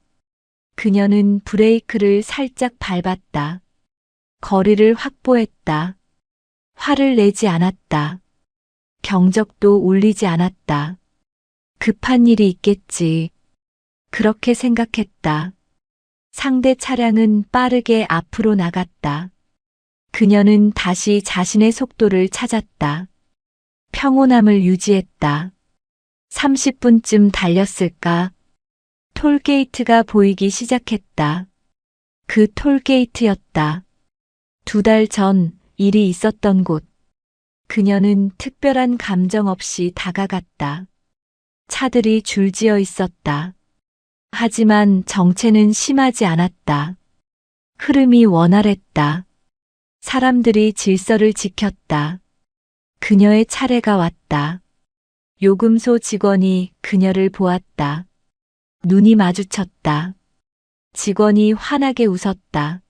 그녀는 브레이크를 살짝 밟았다. 거리를 확보했다. 화를 내지 않았다. 경적도 울리지 않았다. 급한 일이 있겠지. 그렇게 생각했다. 상대 차량은 빠르게 앞으로 나갔다. 그녀는 다시 자신의 속도를 찾았다. 평온함을 유지했다. 30분쯤 달렸을까? 톨게이트가 보이기 시작했다. 그 톨게이트였다. 2달 전 일이 있었던 곳. 그녀는 특별한 감정 없이 다가갔다. 차들이 줄지어 있었다. 하지만 정체는 심하지 않았다. 흐름이 원활했다. 사람들이 질서를 지켰다. 그녀의 차례가 왔다. 요금소 직원이 그녀를 보았다. 눈이 마주쳤다. 직원이 환하게 웃었다.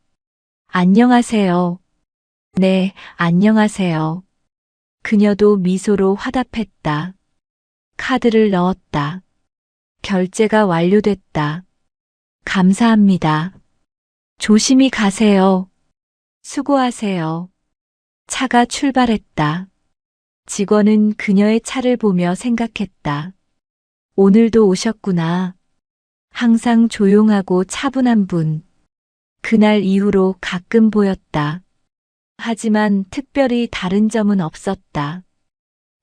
안녕하세요. 네, 안녕하세요. 그녀도 미소로 화답했다. 카드를 넣었다. 결제가 완료됐다. 감사합니다. 조심히 가세요. 수고하세요. 차가 출발했다. 직원은 그녀의 차를 보며 생각했다. 오늘도 오셨구나. 항상 조용하고 차분한 분. 그날 이후로 가끔 보였다. 하지만 특별히 다른 점은 없었다.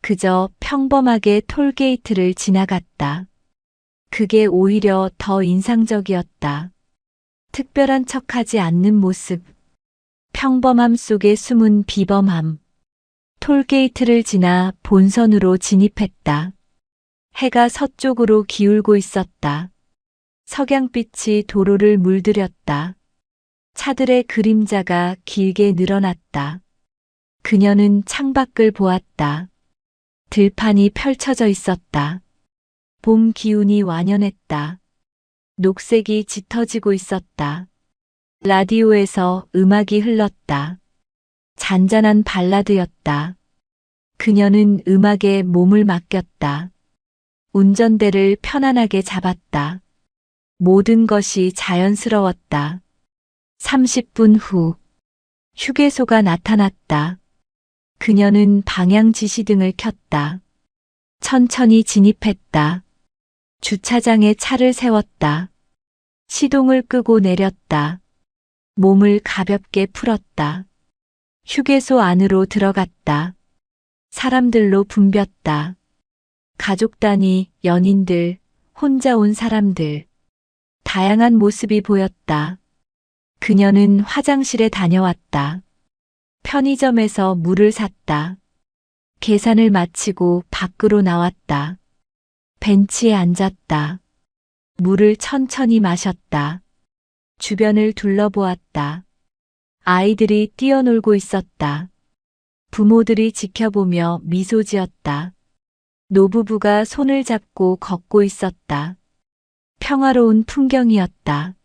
그저 평범하게 톨게이트를 지나갔다. 그게 오히려 더 인상적이었다. 특별한 척하지 않는 모습. 평범함 속에 숨은 비범함. 톨게이트를 지나 본선으로 진입했다. 해가 서쪽으로 기울고 있었다. 석양빛이 도로를 물들였다. 차들의 그림자가 길게 늘어났다. 그녀는 창밖을 보았다. 들판이 펼쳐져 있었다. 봄 기운이 완연했다. 녹색이 짙어지고 있었다. 라디오에서 음악이 흘렀다. 잔잔한 발라드였다. 그녀는 음악에 몸을 맡겼다. 운전대를 편안하게 잡았다. 모든 것이 자연스러웠다. 30분 후 휴게소가 나타났다. 그녀는 방향 지시등을 켰다. 천천히 진입했다. 주차장에 차를 세웠다. 시동을 끄고 내렸다. 몸을 가볍게 풀었다. 휴게소 안으로 들어갔다. 사람들로 붐볐다. 가족 단위, 연인들, 혼자 온 사람들. 다양한 모습이 보였다. 그녀는 화장실에 다녀왔다. 편의점에서 물을 샀다. 계산을 마치고 밖으로 나왔다. 벤치에 앉았다. 물을 천천히 마셨다. 주변을 둘러보았다. 아이들이 뛰어놀고 있었다. 부모들이 지켜보며 미소 지었다. 노부부가 손을 잡고 걷고 있었다. 평화로운 풍경이었다.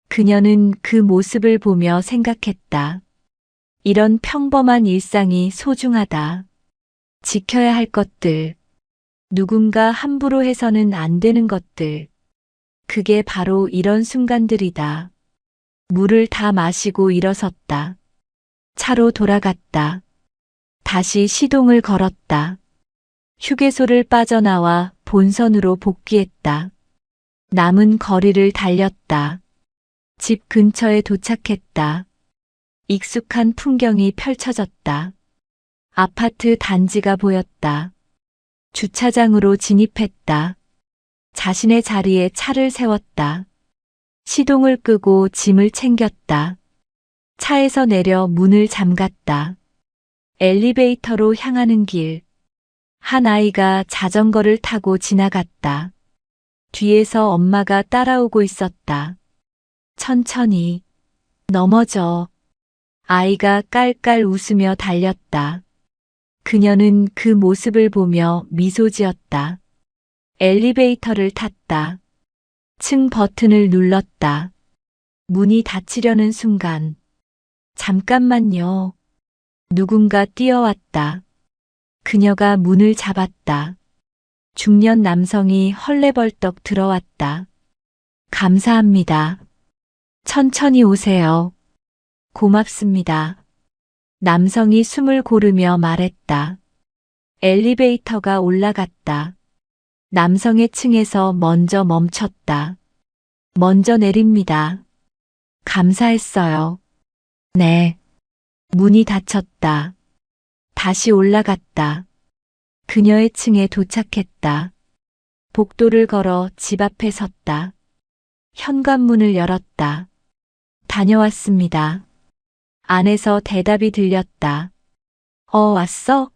그녀는 그 모습을 보며 생각했다. 이런 평범한 일상이 소중하다. 지켜야 할 것들. 누군가 함부로 해서는 안 되는 것들. 그게 바로 이런 순간들이다. 물을 다 마시고 일어섰다. 차로 돌아갔다. 다시 시동을 걸었다. 휴게소를 빠져나와 본선으로 복귀했다. 남은 거리를 달렸다. 집 근처에 도착했다. 익숙한 풍경이 펼쳐졌다. 아파트 단지가 보였다. 주차장으로 진입했다. 자신의 자리에 차를 세웠다. 시동을 끄고 짐을 챙겼다. 차에서 내려 문을 잠갔다. 엘리베이터로 향하는 길. 한 아이가 자전거를 타고 지나갔다. 뒤에서 엄마가 따라오고 있었다. 천천히. 넘어져. 아이가 깔깔 웃으며 달렸다. 그녀는 그 모습을 보며 미소 지었다. 엘리베이터를 탔다. 층 버튼을 눌렀다. 문이 닫히려는 순간. 잠깐만요. 누군가 뛰어왔다. 그녀가 문을 잡았다. 중년 남성이 헐레벌떡 들어왔다. 감사합니다. 천천히 오세요. 고맙습니다. 남성이 숨을 고르며 말했다. 엘리베이터가 올라갔다. 남성의 층에서 먼저 멈췄다. 먼저 내립니다. 감사했어요. 네. 문이 닫혔다. 다시 올라갔다. 그녀의 층에 도착했다. 복도를 걸어 집 앞에 섰다. 현관문을 열었다. 다녀왔습니다. 안에서 대답이 들렸다. 왔어?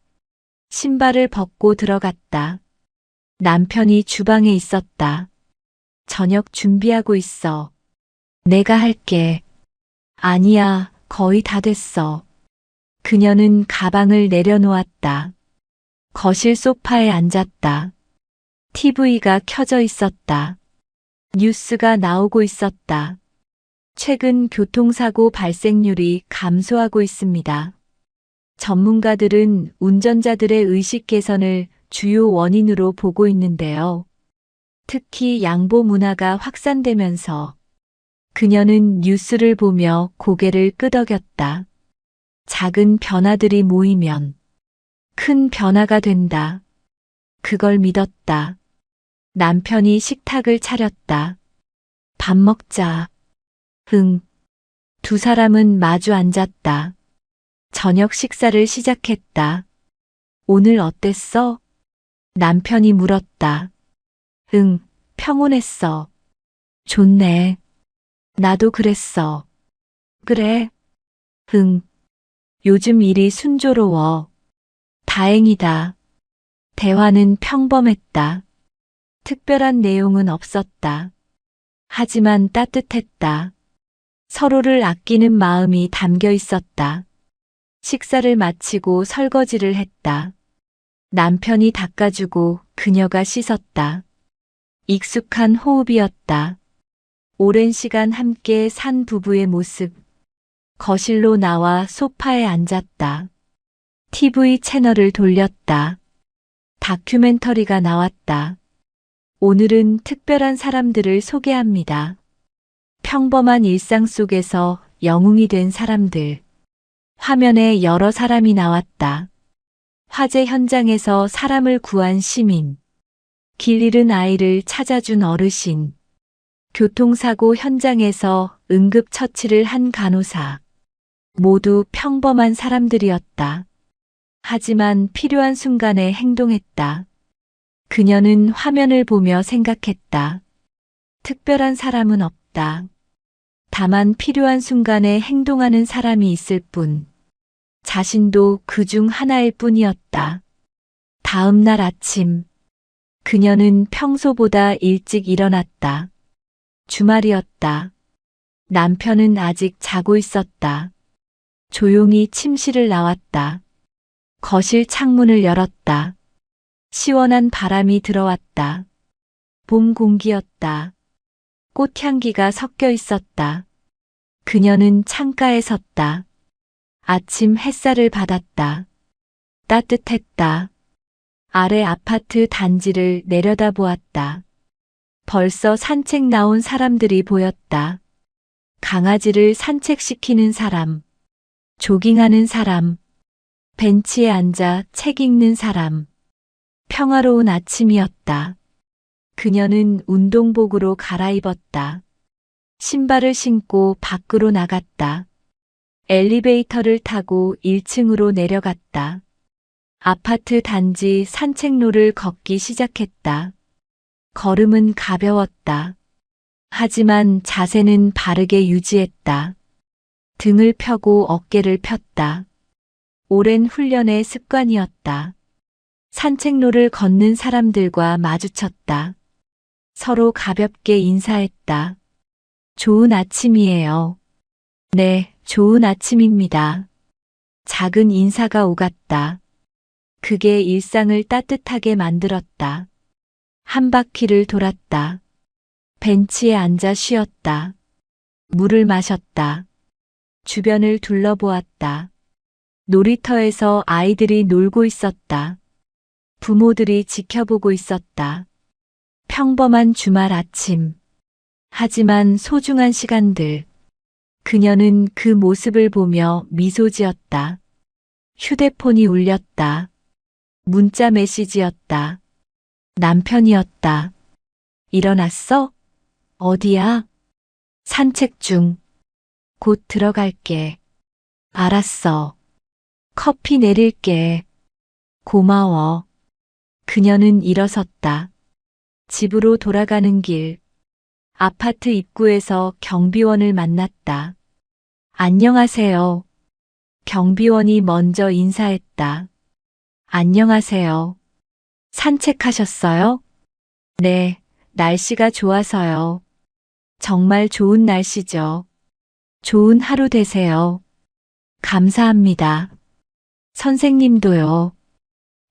신발을 벗고 들어갔다. 남편이 주방에 있었다. 저녁 준비하고 있어. 내가 할게. 아니야, 거의 다 됐어. 그녀는 가방을 내려놓았다. 거실 소파에 앉았다. TV가 켜져 있었다. 뉴스가 나오고 있었다. 최근 교통사고 발생률이 감소하고 있습니다. 전문가들은 운전자들의 의식 개선을 주요 원인으로 보고 있는데요. 특히 양보 문화가 확산되면서 그녀는 뉴스를 보며 고개를 끄덕였다. 작은 변화들이 모이면 큰 변화가 된다. 그걸 믿었다. 남편이 식탁을 차렸다. 밥 먹자. 응. 두 사람은 마주 앉았다. 저녁 식사를 시작했다. 오늘 어땠어? 남편이 물었다. 응, 평온했어. 좋네. 나도 그랬어. 그래? 응. 요즘 일이 순조로워. 다행이다. 대화는 평범했다. 특별한 내용은 없었다. 하지만 따뜻했다. 서로를 아끼는 마음이 담겨 있었다. 식사를 마치고 설거지를 했다. 남편이 닦아주고 그녀가 씻었다. 익숙한 호흡이었다. 오랜 시간 함께 산 부부의 모습. 거실로 나와 소파에 앉았다. TV 채널을 돌렸다. 다큐멘터리가 나왔다. 오늘은 특별한 사람들을 소개합니다. 평범한 일상 속에서 영웅이 된 사람들. 화면에 여러 사람이 나왔다. 화재 현장에서 사람을 구한 시민. 길 잃은 아이를 찾아준 어르신. 교통사고 현장에서 응급처치를 한 간호사. 모두 평범한 사람들이었다. 하지만 필요한 순간에 행동했다. 그녀는 화면을 보며 생각했다. 특별한 사람은 없다. 다만 필요한 순간에 행동하는 사람이 있을 뿐. 자신도 그 중 하나일 뿐이었다. 다음 날 아침, 그녀는 평소보다 일찍 일어났다. 주말이었다. 남편은 아직 자고 있었다. 조용히 침실을 나왔다. 거실 창문을 열었다. 시원한 바람이 들어왔다. 봄 공기였다. 꽃향기가 섞여 있었다. 그녀는 창가에 섰다. 아침 햇살을 받았다. 따뜻했다. 아래 아파트 단지를 내려다보았다. 벌써 산책 나온 사람들이 보였다. 강아지를 산책시키는 사람, 조깅하는 사람, 벤치에 앉아 책 읽는 사람. 평화로운 아침이었다. 그녀는 운동복으로 갈아입었다. 신발을 신고 밖으로 나갔다. 엘리베이터를 타고 1층으로 내려갔다. 아파트 단지 산책로를 걷기 시작했다. 걸음은 가벼웠다. 하지만 자세는 바르게 유지했다. 등을 펴고 어깨를 폈다. 오랜 훈련의 습관이었다. 산책로를 걷는 사람들과 마주쳤다. 서로 가볍게 인사했다. 좋은 아침이에요. 네, 좋은 아침입니다. 작은 인사가 오갔다. 그게 일상을 따뜻하게 만들었다. 한 바퀴를 돌았다. 벤치에 앉아 쉬었다. 물을 마셨다. 주변을 둘러보았다. 놀이터에서 아이들이 놀고 있었다. 부모들이 지켜보고 있었다. 평범한 주말 아침. 하지만 소중한 시간들. 그녀는 그 모습을 보며 미소 지었다. 휴대폰이 울렸다. 문자 메시지였다. 남편이었다. 일어났어? 어디야? 산책 중. 곧 들어갈게. 알았어. 커피 내릴게. 고마워. 그녀는 일어섰다. 집으로 돌아가는 길. 아파트 입구에서 경비원을 만났다. 안녕하세요. 경비원이 먼저 인사했다. 안녕하세요. 산책하셨어요? 네, 날씨가 좋아서요. 정말 좋은 날씨죠. 좋은 하루 되세요. 감사합니다. 선생님도요.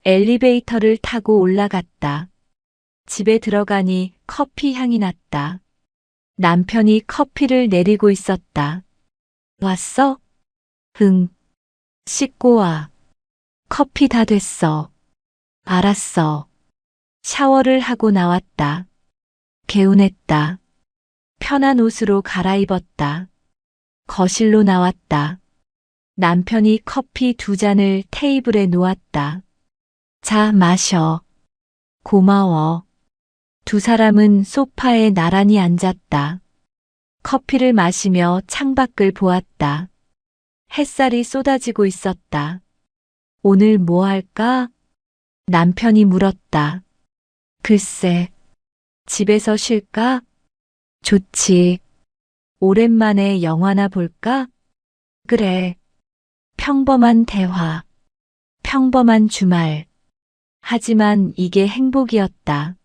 엘리베이터를 타고 올라갔다. 집에 들어가니 커피 향이 났다. 남편이 커피를 내리고 있었다. 왔어? 응. 씻고 와. 커피 다 됐어. 알았어. 샤워를 하고 나왔다. 개운했다. 편한 옷으로 갈아입었다. 거실로 나왔다. 남편이 커피 2잔을 테이블에 놓았다. 자, 마셔. 고마워. 두 사람은 소파에 나란히 앉았다. 커피를 마시며 창밖을 보았다. 햇살이 쏟아지고 있었다. 오늘 뭐 할까? 남편이 물었다. 글쎄, 집에서 쉴까? 좋지. 오랜만에 영화나 볼까? 그래. 평범한 대화. 평범한 주말. 하지만 이게 행복이었다.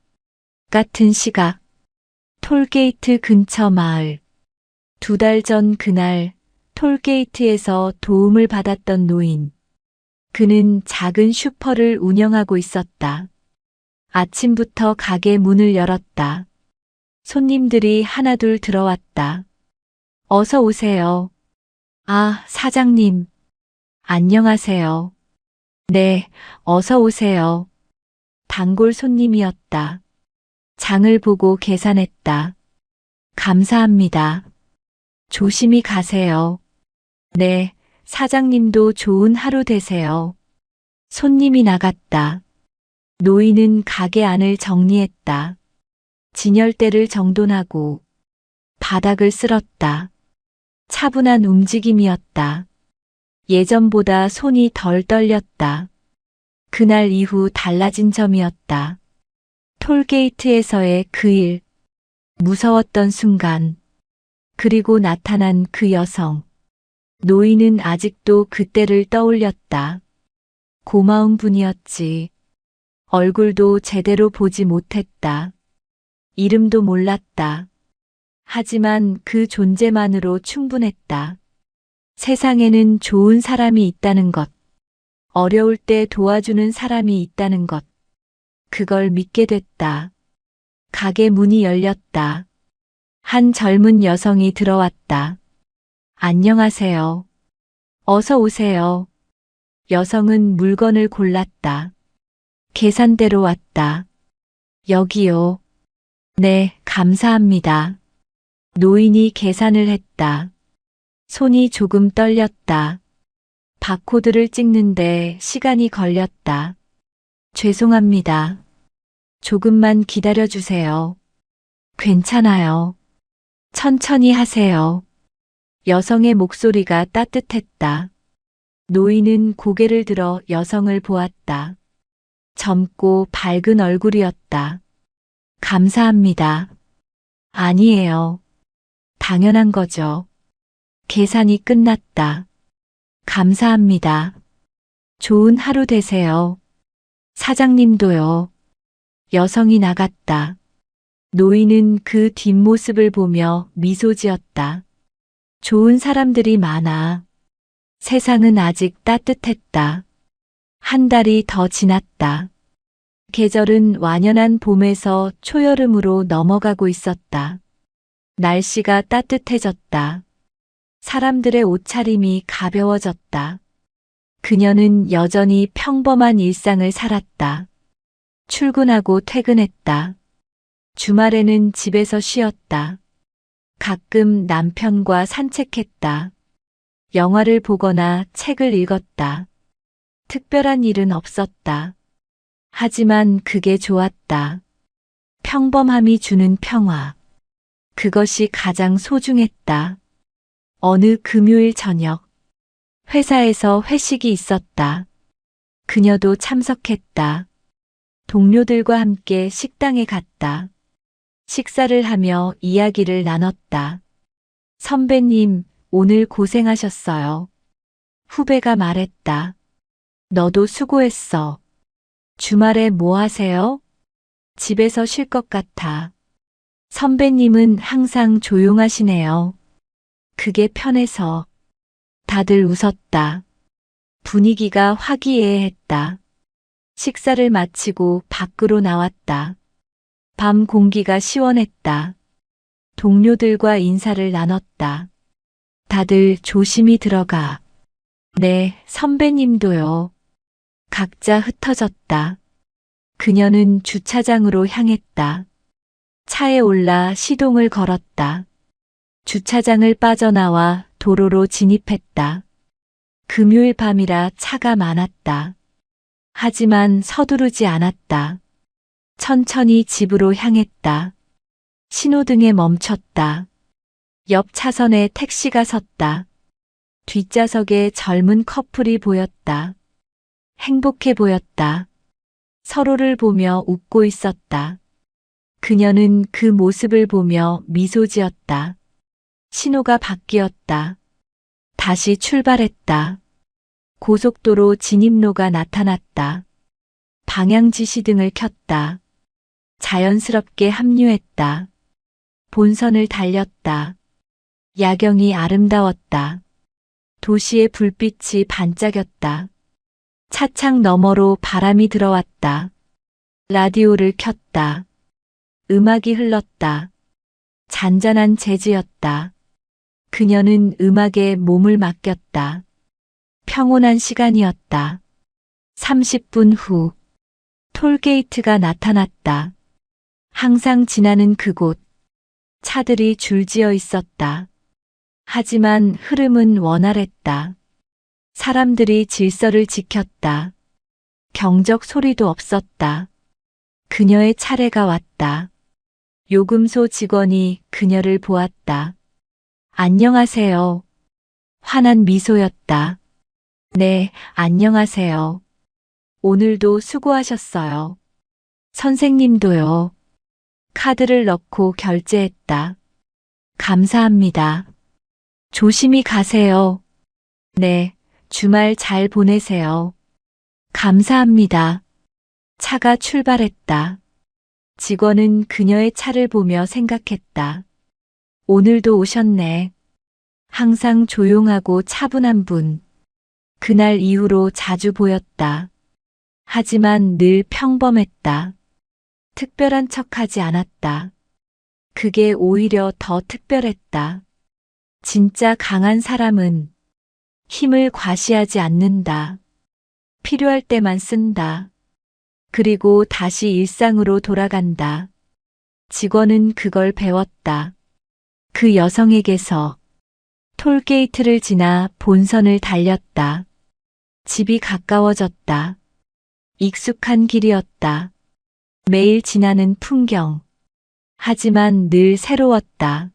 같은 시각. 톨게이트 근처 마을. 2달 전 그날 톨게이트에서 도움을 받았던 노인. 그는 작은 슈퍼를 운영하고 있었다. 아침부터 가게 문을 열었다. 손님들이 하나둘 들어왔다. 어서 오세요. 아, 사장님. 안녕하세요. 네, 어서 오세요. 단골 손님이었다. 장을 보고 계산했다. 감사합니다. 조심히 가세요. 네, 사장님도 좋은 하루 되세요. 손님이 나갔다. 노인은 가게 안을 정리했다. 진열대를 정돈하고 바닥을 쓸었다. 차분한 움직임이었다. 예전보다 손이 덜 떨렸다. 그날 이후 달라진 점이었다. 톨게이트에서의 그 일, 무서웠던 순간, 그리고 나타난 그 여성. 노인은 아직도 그때를 떠올렸다. 고마운 분이었지. 얼굴도 제대로 보지 못했다. 이름도 몰랐다. 하지만 그 존재만으로 충분했다. 세상에는 좋은 사람이 있다는 것, 어려울 때 도와주는 사람이 있다는 것, 그걸 믿게 됐다. 가게 문이 열렸다. 한 젊은 여성이 들어왔다. 안녕하세요. 어서 오세요. 여성은 물건을 골랐다. 계산대로 왔다. 여기요. 네, 감사합니다. 노인이 계산을 했다. 손이 조금 떨렸다. 바코드를 찍는데 시간이 걸렸다. 죄송합니다. 조금만 기다려주세요. 괜찮아요. 천천히 하세요. 여성의 목소리가 따뜻했다. 노인은 고개를 들어 여성을 보았다. 젊고 밝은 얼굴이었다. 감사합니다. 아니에요. 당연한 거죠. 계산이 끝났다. 감사합니다. 좋은 하루 되세요. 사장님도요. 여성이 나갔다. 노인은 그 뒷모습을 보며 미소 지었다. 좋은 사람들이 많아. 세상은 아직 따뜻했다. 한 달이 더 지났다. 계절은 완연한 봄에서 초여름으로 넘어가고 있었다. 날씨가 따뜻해졌다. 사람들의 옷차림이 가벼워졌다. 그녀는 여전히 평범한 일상을 살았다. 출근하고 퇴근했다. 주말에는 집에서 쉬었다. 가끔 남편과 산책했다. 영화를 보거나 책을 읽었다. 특별한 일은 없었다. 하지만 그게 좋았다. 평범함이 주는 평화. 그것이 가장 소중했다. 어느 금요일 저녁, 회사에서 회식이 있었다. 그녀도 참석했다. 동료들과 함께 식당에 갔다. 식사를 하며 이야기를 나눴다. 선배님, 오늘 고생하셨어요. 후배가 말했다. 너도 수고했어. 주말에 뭐 하세요? 집에서 쉴 것 같아. 선배님은 항상 조용하시네요. 그게 편해서. 다들 웃었다. 분위기가 화기애애했다. 식사를 마치고 밖으로 나왔다. 밤 공기가 시원했다. 동료들과 인사를 나눴다. 다들 조심히 들어가. 네, 선배님도요. 각자 흩어졌다. 그녀는 주차장으로 향했다. 차에 올라 시동을 걸었다. 주차장을 빠져나와 도로로 진입했다. 금요일 밤이라 차가 많았다. 하지만 서두르지 않았다. 천천히 집으로 향했다. 신호등에 멈췄다. 옆 차선에 택시가 섰다. 뒷좌석에 젊은 커플이 보였다. 행복해 보였다. 서로를 보며 웃고 있었다. 그녀는 그 모습을 보며 미소 지었다. 신호가 바뀌었다. 다시 출발했다. 고속도로 진입로가 나타났다. 방향 지시등을 켰다. 자연스럽게 합류했다. 본선을 달렸다. 야경이 아름다웠다. 도시의 불빛이 반짝였다. 차창 너머로 바람이 들어왔다. 라디오를 켰다. 음악이 흘렀다. 잔잔한 재즈였다. 그녀는 음악에 몸을 맡겼다. 평온한 시간이었다. 30분 후, 톨게이트가 나타났다. 항상 지나는 그곳, 차들이 줄지어 있었다. 하지만 흐름은 원활했다. 사람들이 질서를 지켰다. 경적 소리도 없었다. 그녀의 차례가 왔다. 요금소 직원이 그녀를 보았다. 안녕하세요. 환한 미소였다. 네, 안녕하세요. 오늘도 수고하셨어요. 선생님도요. 카드를 넣고 결제했다. 감사합니다. 조심히 가세요. 네, 주말 잘 보내세요. 감사합니다. 차가 출발했다. 직원은 그녀의 차를 보며 생각했다. 오늘도 오셨네. 항상 조용하고 차분한 분. 그날 이후로 자주 보였다. 하지만 늘 평범했다. 특별한 척하지 않았다. 그게 오히려 더 특별했다. 진짜 강한 사람은 힘을 과시하지 않는다. 필요할 때만 쓴다. 그리고 다시 일상으로 돌아간다. 직원은 그걸 배웠다. 그 여성에게서. 톨게이트를 지나 본선을 달렸다. 집이 가까워졌다. 익숙한 길이었다. 매일 지나는 풍경. 하지만 늘 새로웠다.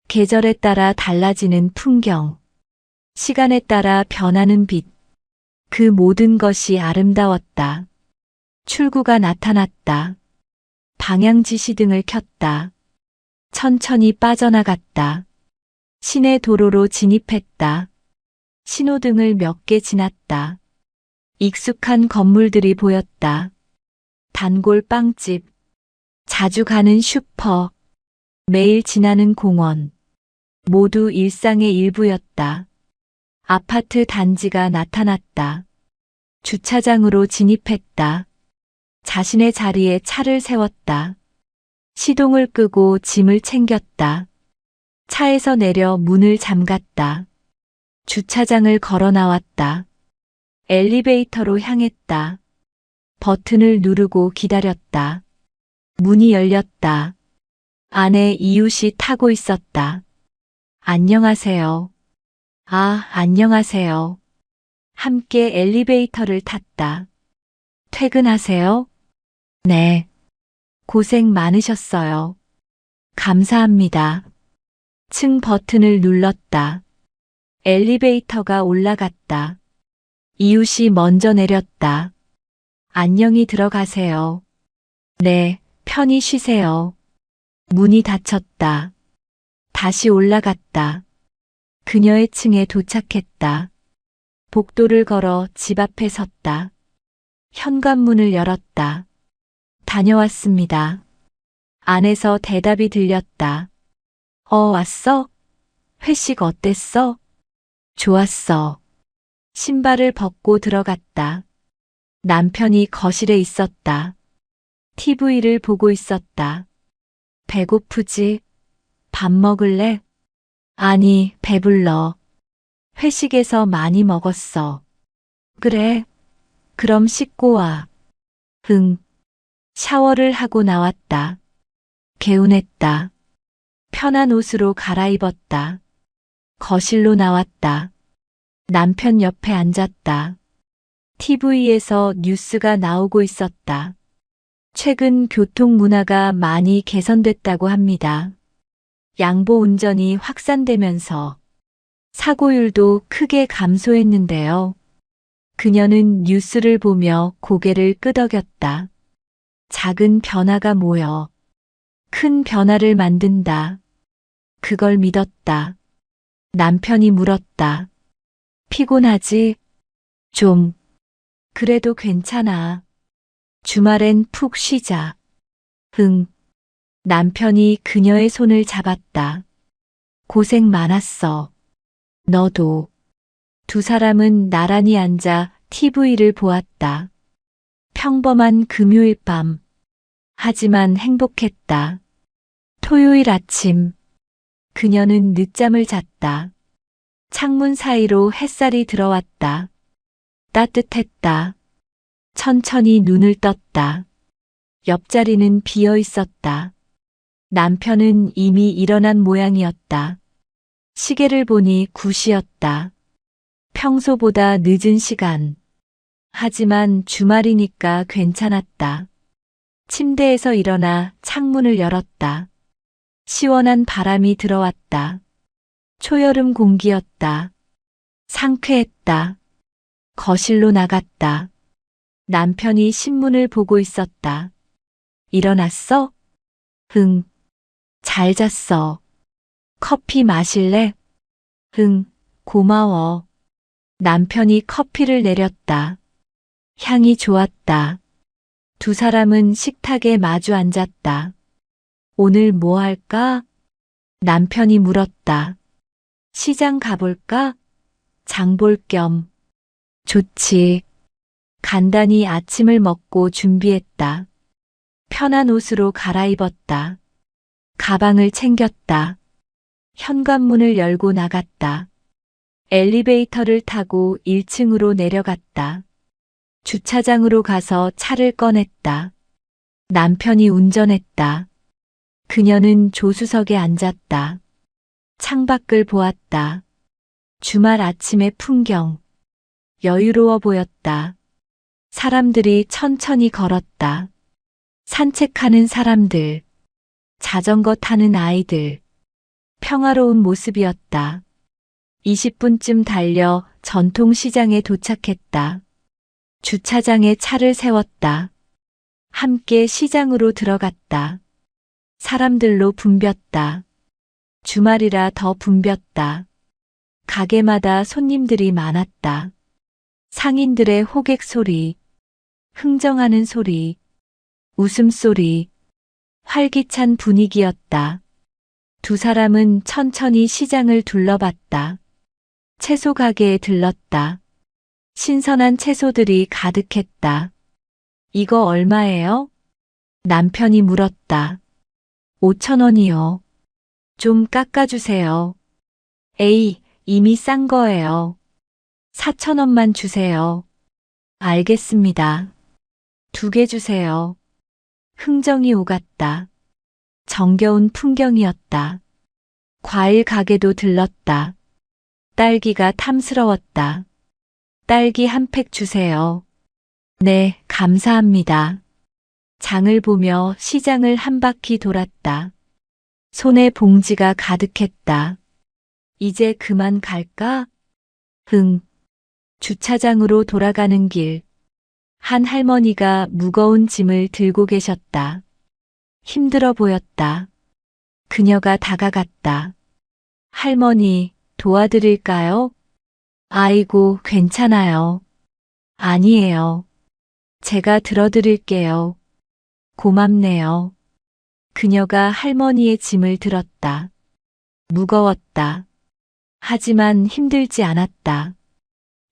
계절에 따라 달라지는 풍경. 시간에 따라 변하는 빛. 그 모든 것이 아름다웠다. 출구가 나타났다. 방향 지시등을 켰다. 천천히 빠져나갔다. 시내 도로로 진입했다. 신호등을 몇 개 지났다. 익숙한 건물들이 보였다. 단골 빵집, 자주 가는 슈퍼, 매일 지나는 공원. 모두 일상의 일부였다. 아파트 단지가 나타났다. 주차장으로 진입했다. 자신의 자리에 차를 세웠다. 시동을 끄고 짐을 챙겼다. 차에서 내려 문을 잠갔다. 주차장을 걸어 나왔다. 엘리베이터로 향했다. 버튼을 누르고 기다렸다. 문이 열렸다. 안에 이웃이 타고 있었다. 안녕하세요. 아, 안녕하세요. 함께 엘리베이터를 탔다. 퇴근하세요? 네. 고생 많으셨어요. 감사합니다. 층 버튼을 눌렀다. 엘리베이터가 올라갔다. 이웃이 먼저 내렸다. 안녕히 들어가세요. 네, 편히 쉬세요. 문이 닫혔다. 다시 올라갔다. 그녀의 층에 도착했다. 복도를 걸어 집 앞에 섰다. 현관문을 열었다. 다녀왔습니다. 안에서 대답이 들렸다. 왔어? 회식 어땠어? 좋았어. 신발을 벗고 들어갔다. 남편이 거실에 있었다. TV를 보고 있었다. 배고프지? 밥 먹을래? 아니, 배불러. 회식에서 많이 먹었어. 그래. 그럼 씻고 와. 응. 샤워를 하고 나왔다. 개운했다. 편한 옷으로 갈아입었다. 거실로 나왔다. 남편 옆에 앉았다. TV에서 뉴스가 나오고 있었다. 최근 교통 문화가 많이 개선됐다고 합니다. 양보 운전이 확산되면서 사고율도 크게 감소했는데요. 그녀는 뉴스를 보며 고개를 끄덕였다. 작은 변화가 모여 큰 변화를 만든다. 그걸 믿었다. 남편이 물었다. 피곤하지? 좀. 그래도 괜찮아. 주말엔 푹 쉬자. 응. 남편이 그녀의 손을 잡았다. 고생 많았어. 너도. 두 사람은 나란히 앉아 TV를 보았다. 평범한 금요일 밤. 하지만 행복했다. 토요일 아침. 그녀는 늦잠을 잤다. 창문 사이로 햇살이 들어왔다. 따뜻했다. 천천히 눈을 떴다. 옆자리는 비어 있었다. 남편은 이미 일어난 모양이었다. 시계를 보니 9시였다. 평소보다 늦은 시간. 하지만 주말이니까 괜찮았다. 침대에서 일어나 창문을 열었다. 시원한 바람이 들어왔다. 초여름 공기였다. 상쾌했다. 거실로 나갔다. 남편이 신문을 보고 있었다. 일어났어? 응. 잘 잤어. 커피 마실래? 응, 고마워. 남편이 커피를 내렸다. 향이 좋았다. 두 사람은 식탁에 마주 앉았다. 오늘 뭐 할까? 남편이 물었다. 시장 가볼까? 장 볼 겸. 좋지. 간단히 아침을 먹고 준비했다. 편한 옷으로 갈아입었다. 가방을 챙겼다. 현관문을 열고 나갔다. 엘리베이터를 타고 1층으로 내려갔다. 주차장으로 가서 차를 꺼냈다. 남편이 운전했다. 그녀는 조수석에 앉았다. 창밖을 보았다. 주말 아침의 풍경. 여유로워 보였다. 사람들이 천천히 걸었다. 산책하는 사람들. 자전거 타는 아이들. 평화로운 모습이었다. 20분쯤 달려 전통시장에 도착했다. 주차장에 차를 세웠다. 함께 시장으로 들어갔다. 사람들로 붐볐다. 주말이라 더 붐볐다. 가게마다 손님들이 많았다. 상인들의 호객 소리, 흥정하는 소리, 웃음소리, 활기찬 분위기였다. 두 사람은 천천히 시장을 둘러봤다. 채소 가게에 들렀다. 신선한 채소들이 가득했다. 이거 얼마예요? 남편이 물었다. 5,000원이요. 좀 깎아주세요. 에이, 이미 싼 거예요. 4,000원만 주세요. 알겠습니다. 2개 주세요. 흥정이 오갔다. 정겨운 풍경이었다. 과일 가게도 들렀다. 딸기가 탐스러웠다. 딸기 한 팩 주세요. 네, 감사합니다. 장을 보며 시장을 한 바퀴 돌았다. 손에 봉지가 가득했다. 이제 그만 갈까? 응. 주차장으로 돌아가는 길. 한 할머니가 무거운 짐을 들고 계셨다. 힘들어 보였다. 그녀가 다가갔다. 할머니, 도와드릴까요? 아이고, 괜찮아요. 아니에요. 제가 들어드릴게요. 고맙네요. 그녀가 할머니의 짐을 들었다. 무거웠다. 하지만 힘들지 않았다.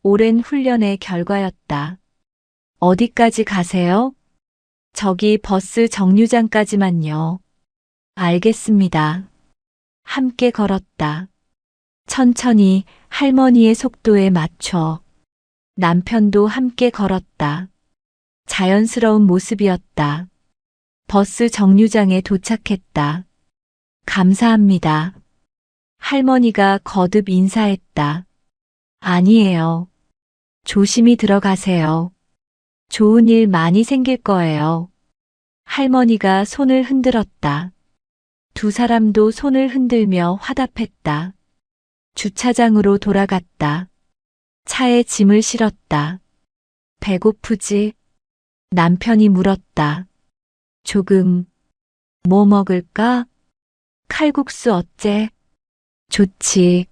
오랜 훈련의 결과였다. 어디까지 가세요? 저기 버스 정류장까지만요. 알겠습니다. 함께 걸었다. 천천히 할머니의 속도에 맞춰. 남편도 함께 걸었다. 자연스러운 모습이었다. 버스 정류장에 도착했다. 감사합니다. 할머니가 거듭 인사했다. 아니에요. 조심히 들어가세요. 좋은 일 많이 생길 거예요. 할머니가 손을 흔들었다. 두 사람도 손을 흔들며 화답했다. 주차장으로 돌아갔다. 차에 짐을 실었다. 배고프지? 남편이 물었다. 조금. 뭐 먹을까? 칼국수 어째? 좋지.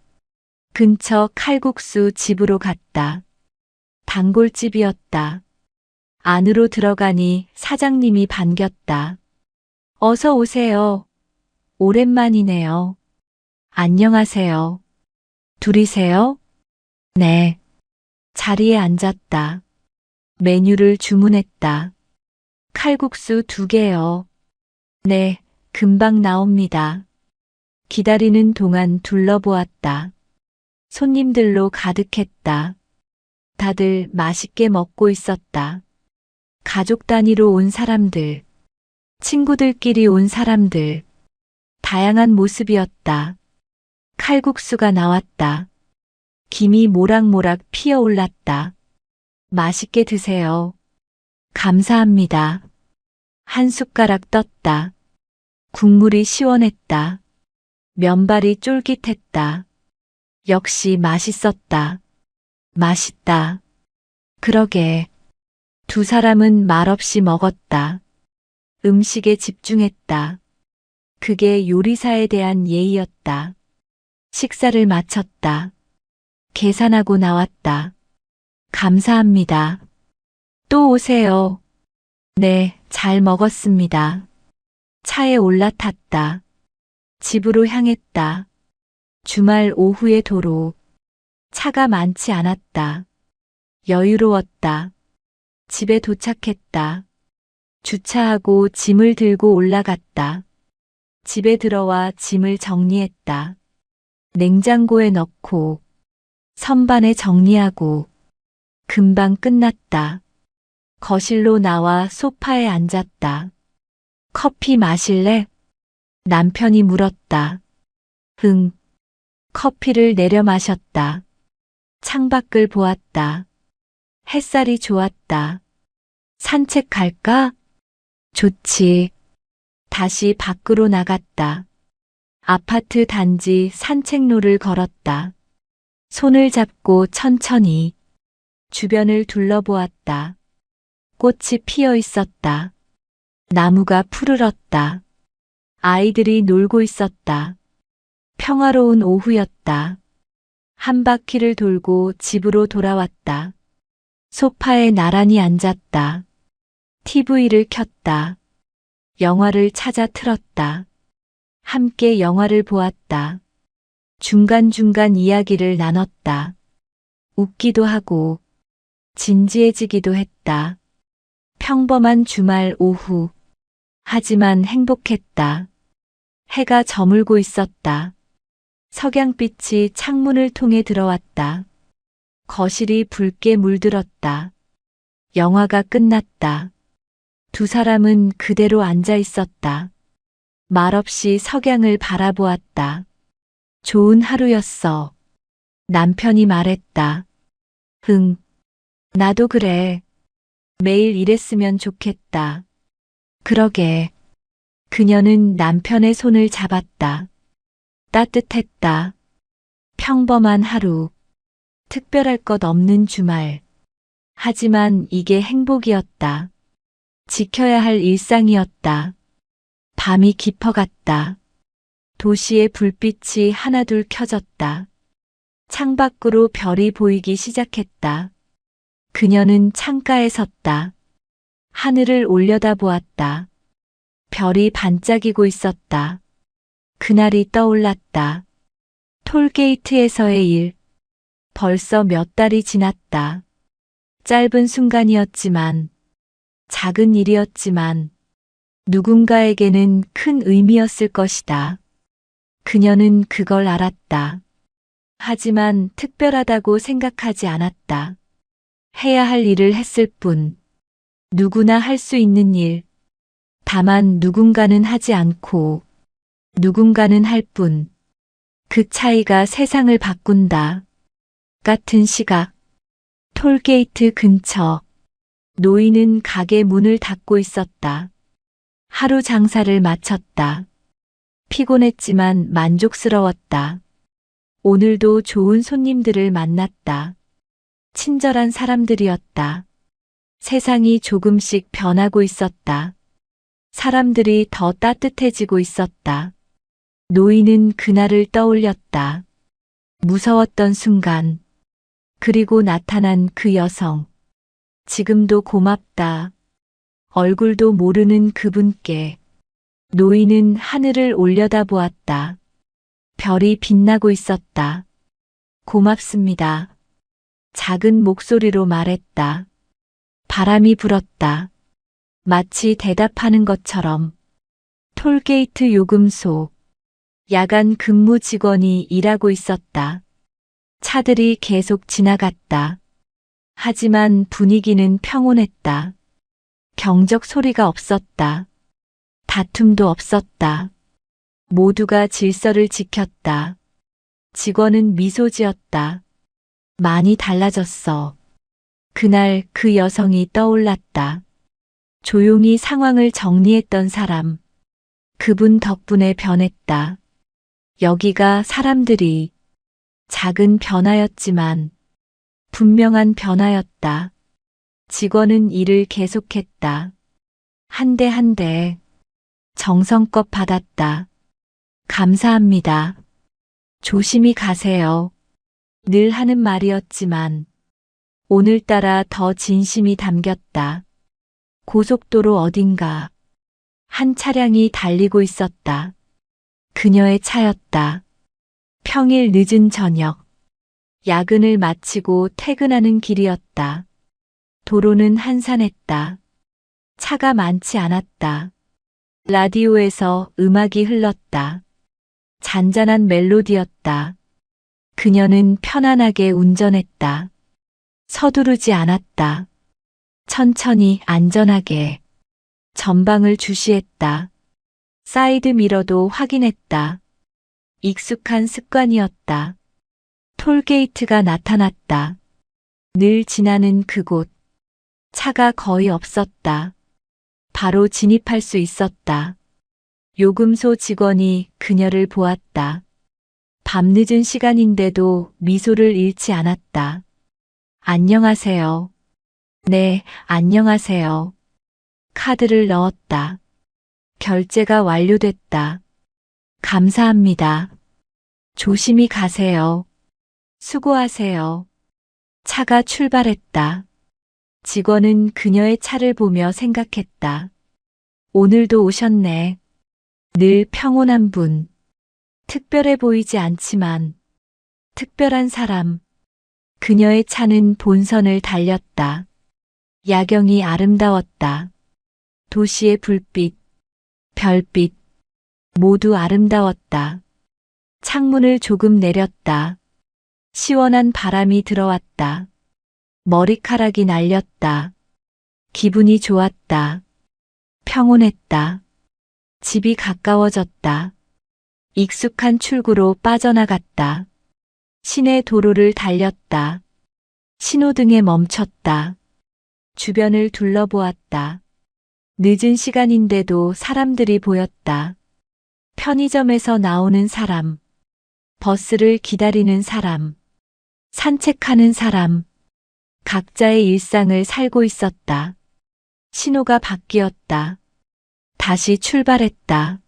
근처 칼국수 집으로 갔다. 단골집이었다. 안으로 들어가니 사장님이 반겼다. 어서 오세요. 오랜만이네요. 안녕하세요. 둘이세요? 네. 자리에 앉았다. 메뉴를 주문했다. 칼국수 2개요. 네, 금방 나옵니다. 기다리는 동안 둘러보았다. 손님들로 가득했다. 다들 맛있게 먹고 있었다. 가족 단위로 온 사람들, 친구들끼리 온 사람들, 다양한 모습이었다. 칼국수가 나왔다. 김이 모락모락 피어올랐다. 맛있게 드세요. 감사합니다. 한 숟가락 떴다. 국물이 시원했다. 면발이 쫄깃했다. 역시 맛있었다. 맛있다. 그러게. 두 사람은 말없이 먹었다. 음식에 집중했다. 그게 요리사에 대한 예의였다. 식사를 마쳤다. 계산하고 나왔다. 감사합니다. 또 오세요. 네, 잘 먹었습니다. 차에 올라탔다. 집으로 향했다. 주말 오후의 도로. 차가 많지 않았다. 여유로웠다. 집에 도착했다. 주차하고 짐을 들고 올라갔다. 집에 들어와 짐을 정리했다. 냉장고에 넣고 선반에 정리하고 금방 끝났다. 거실로 나와 소파에 앉았다. 커피 마실래? 남편이 물었다. 응. 커피를 내려 마셨다. 창밖을 보았다. 햇살이 좋았다. 산책 갈까? 좋지. 다시 밖으로 나갔다. 아파트 단지 산책로를 걸었다. 손을 잡고 천천히 주변을 둘러보았다. 꽃이 피어 있었다. 나무가 푸르렀다. 아이들이 놀고 있었다. 평화로운 오후였다. 한 바퀴를 돌고 집으로 돌아왔다. 소파에 나란히 앉았다. TV를 켰다. 영화를 찾아 틀었다. 함께 영화를 보았다. 중간중간 이야기를 나눴다. 웃기도 하고 진지해지기도 했다. 평범한 주말 오후. 하지만 행복했다. 해가 저물고 있었다. 석양빛이 창문을 통해 들어왔다. 거실이 붉게 물들었다. 영화가 끝났다. 두 사람은 그대로 앉아 있었다. 말없이 석양을 바라보았다. 좋은 하루였어. 남편이 말했다. 응. 나도 그래. 매일 이랬으면 좋겠다. 그러게. 그녀는 남편의 손을 잡았다. 따뜻했다. 평범한 하루. 특별할 것 없는 주말. 하지만 이게 행복이었다. 지켜야 할 일상이었다. 밤이 깊어갔다. 도시의 불빛이 하나둘 켜졌다. 창밖으로 별이 보이기 시작했다. 그녀는 창가에 섰다. 하늘을 올려다보았다. 별이 반짝이고 있었다. 그날이 떠올랐다. 톨게이트에서의 일. 벌써 몇 달이 지났다. 짧은 순간이었지만, 작은 일이었지만, 누군가에게는 큰 의미였을 것이다. 그녀는 그걸 알았다. 하지만 특별하다고 생각하지 않았다. 해야 할 일을 했을 뿐. 누구나 할 수 있는 일. 다만 누군가는 하지 않고 누군가는 할 뿐. 그 차이가 세상을 바꾼다. 같은 시각. 톨게이트 근처. 노인은 가게 문을 닫고 있었다. 하루 장사를 마쳤다. 피곤했지만 만족스러웠다. 오늘도 좋은 손님들을 만났다. 친절한 사람들이었다. 세상이 조금씩 변하고 있었다. 사람들이 더 따뜻해지고 있었다. 노인은 그날을 떠올렸다. 무서웠던 순간. 그리고 나타난 그 여성. 지금도 고맙다. 얼굴도 모르는 그분께. 노인은 하늘을 올려다보았다. 별이 빛나고 있었다. 고맙습니다. 작은 목소리로 말했다. 바람이 불었다. 마치 대답하는 것처럼. 톨게이트 요금소. 야간 근무 직원이 일하고 있었다. 차들이 계속 지나갔다. 하지만 분위기는 평온했다. 경적 소리가 없었다. 다툼도 없었다. 모두가 질서를 지켰다. 직원은 미소 지었다. 많이 달라졌어. 그날 그 여성이 떠올랐다. 조용히 상황을 정리했던 사람. 그분 덕분에 변했다. 여기가 사람들이 작은 변화였지만 분명한 변화였다. 직원은 일을 계속했다. 한 대 한 대 정성껏 받았다. 감사합니다. 조심히 가세요. 늘 하는 말이었지만 오늘따라 더 진심이 담겼다. 고속도로 어딘가 한 차량이 달리고 있었다. 그녀의 차였다. 평일 늦은 저녁. 야근을 마치고 퇴근하는 길이었다. 도로는 한산했다. 차가 많지 않았다. 라디오에서 음악이 흘렀다. 잔잔한 멜로디였다. 그녀는 편안하게 운전했다. 서두르지 않았다. 천천히 안전하게. 전방을 주시했다. 사이드 미러도 확인했다. 익숙한 습관이었다. 톨게이트가 나타났다. 늘 지나는 그곳. 차가 거의 없었다. 바로 진입할 수 있었다. 요금소 직원이 그녀를 보았다. 밤늦은 시간인데도 미소를 잃지 않았다. 안녕하세요. 네, 안녕하세요. 카드를 넣었다. 결제가 완료됐다. 감사합니다. 조심히 가세요. 수고하세요. 차가 출발했다. 직원은 그녀의 차를 보며 생각했다. 오늘도 오셨네. 늘 평온한 분. 특별해 보이지 않지만 특별한 사람. 그녀의 차는 본선을 달렸다. 야경이 아름다웠다. 도시의 불빛, 별빛, 모두 아름다웠다. 창문을 조금 내렸다. 시원한 바람이 들어왔다. 머리카락이 날렸다. 기분이 좋았다. 평온했다. 집이 가까워졌다. 익숙한 출구로 빠져나갔다. 시내 도로를 달렸다. 신호등에 멈췄다. 주변을 둘러보았다. 늦은 시간인데도 사람들이 보였다. 편의점에서 나오는 사람, 버스를 기다리는 사람, 산책하는 사람, 각자의 일상을 살고 있었다. 신호가 바뀌었다. 다시 출발했다.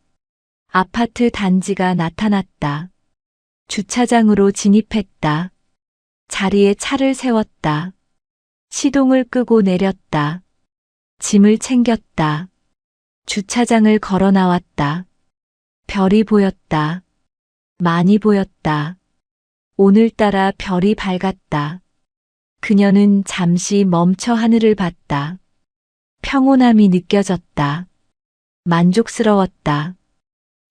아파트 단지가 나타났다. 주차장으로 진입했다. 자리에 차를 세웠다. 시동을 끄고 내렸다. 짐을 챙겼다. 주차장을 걸어 나왔다. 별이 보였다. 많이 보였다. 오늘따라 별이 밝았다. 그녀는 잠시 멈춰 하늘을 봤다. 평온함이 느껴졌다. 만족스러웠다.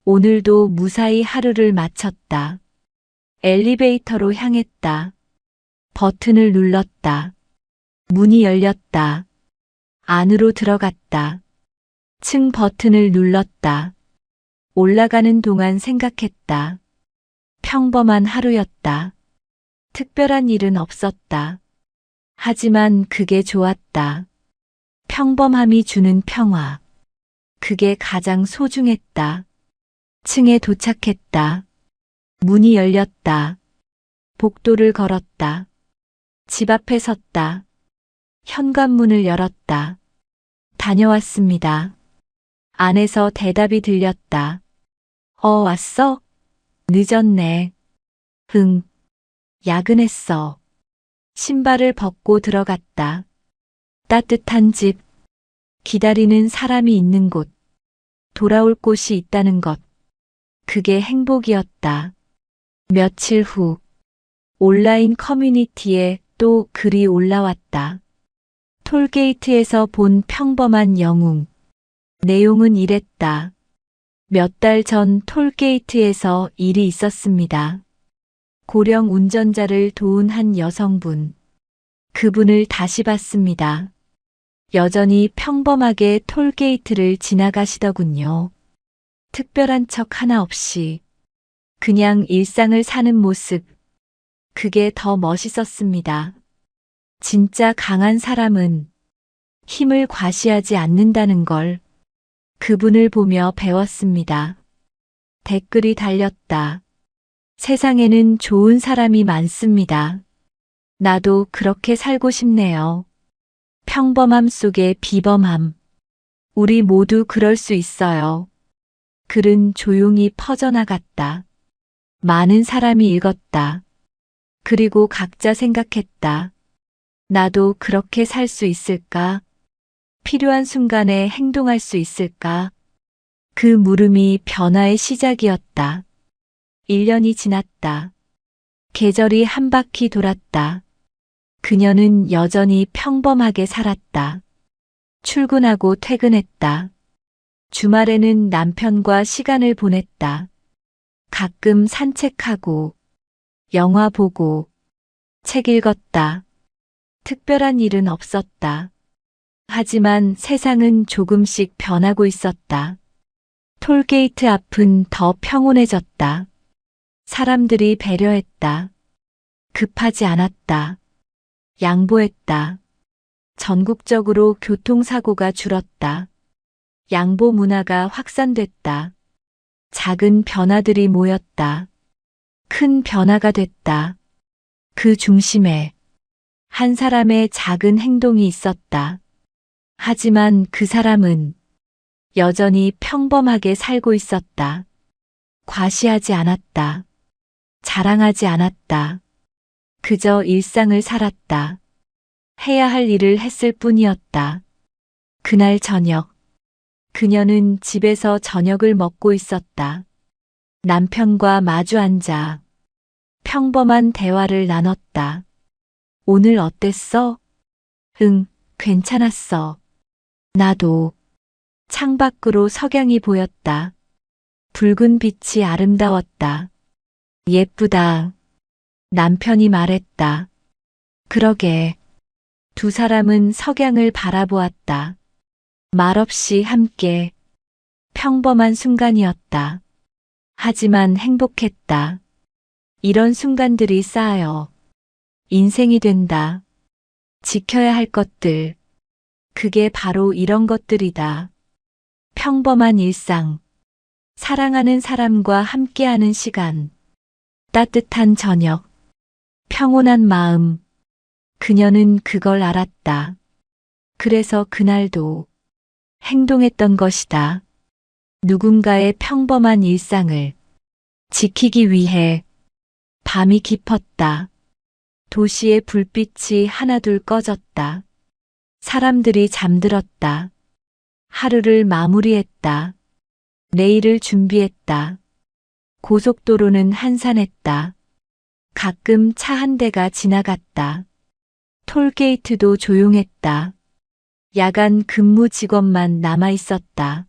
오늘도 무사히 하루를 마쳤다. 엘리베이터로 향했다. 버튼을 눌렀다. 문이 열렸다. 안으로 들어갔다. 층 버튼을 눌렀다. 올라가는 동안 생각했다. 평범한 하루였다. 특별한 일은 없었다. 하지만 그게 좋았다. 평범함이 주는 평화. 그게 가장 소중했다. 층에 도착했다. 문이 열렸다. 복도를 걸었다. 집 앞에 섰다. 현관문을 열었다. 다녀왔습니다. 안에서 대답이 들렸다. 왔어? 늦었네. 응. 야근했어. 신발을 벗고 들어갔다. 따뜻한 집. 기다리는 사람이 있는 곳. 돌아올 곳이 있다는 것. 그게 행복이었다. 며칠 후 온라인 커뮤니티에 또 글이 올라왔다. 톨게이트에서 본 평범한 영웅. 내용은 이랬다. 몇 달 전 톨게이트에서 일이 있었습니다. 고령 운전자를 도운 한 여성분. 그분을 다시 봤습니다. 여전히 평범하게 톨게이트를 지나가시더군요. 특별한 척 하나 없이 그냥 일상을 사는 모습. 그게 더 멋있었습니다. 진짜 강한 사람은 힘을 과시하지 않는다는 걸 그분을 보며 배웠습니다. 댓글이 달렸다. 세상에는 좋은 사람이 많습니다. 나도 그렇게 살고 싶네요. 평범함 속의 비범함. 우리 모두 그럴 수 있어요. 글은 조용히 퍼져나갔다. 많은 사람이 읽었다. 그리고 각자 생각했다. 나도 그렇게 살 수 있을까? 필요한 순간에 행동할 수 있을까? 그 물음이 변화의 시작이었다. 1년이 지났다. 계절이 한 바퀴 돌았다. 그녀는 여전히 평범하게 살았다. 출근하고 퇴근했다. 주말에는 남편과 시간을 보냈다. 가끔 산책하고, 영화 보고, 책 읽었다. 특별한 일은 없었다. 하지만 세상은 조금씩 변하고 있었다. 톨게이트 앞은 더 평온해졌다. 사람들이 배려했다. 급하지 않았다. 양보했다. 전국적으로 교통사고가 줄었다. 양보 문화가 확산됐다. 작은 변화들이 모였다. 큰 변화가 됐다. 그 중심에 한 사람의 작은 행동이 있었다. 하지만 그 사람은 여전히 평범하게 살고 있었다. 과시하지 않았다. 자랑하지 않았다. 그저 일상을 살았다. 해야 할 일을 했을 뿐이었다. 그날 저녁, 그녀는 집에서 저녁을 먹고 있었다. 남편과 마주 앉아 평범한 대화를 나눴다. 오늘 어땠어? 응, 괜찮았어. 나도. 창밖으로 석양이 보였다. 붉은 빛이 아름다웠다. 예쁘다. 남편이 말했다. 그러게. 두 사람은 석양을 바라보았다. 말없이 함께. 평범한 순간이었다. 하지만 행복했다. 이런 순간들이 쌓여 인생이 된다. 지켜야 할 것들. 그게 바로 이런 것들이다. 평범한 일상, 사랑하는 사람과 함께하는 시간, 따뜻한 저녁, 평온한 마음. 그녀는 그걸 알았다. 그래서 그날도 행동했던 것이다. 누군가의 평범한 일상을 지키기 위해. 밤이 깊었다. 도시의 불빛이 하나둘 꺼졌다. 사람들이 잠들었다. 하루를 마무리했다. 내일을 준비했다. 고속도로는 한산했다. 가끔 차 한 대가 지나갔다. 톨게이트도 조용했다. 야간 근무 직원만 남아 있었다.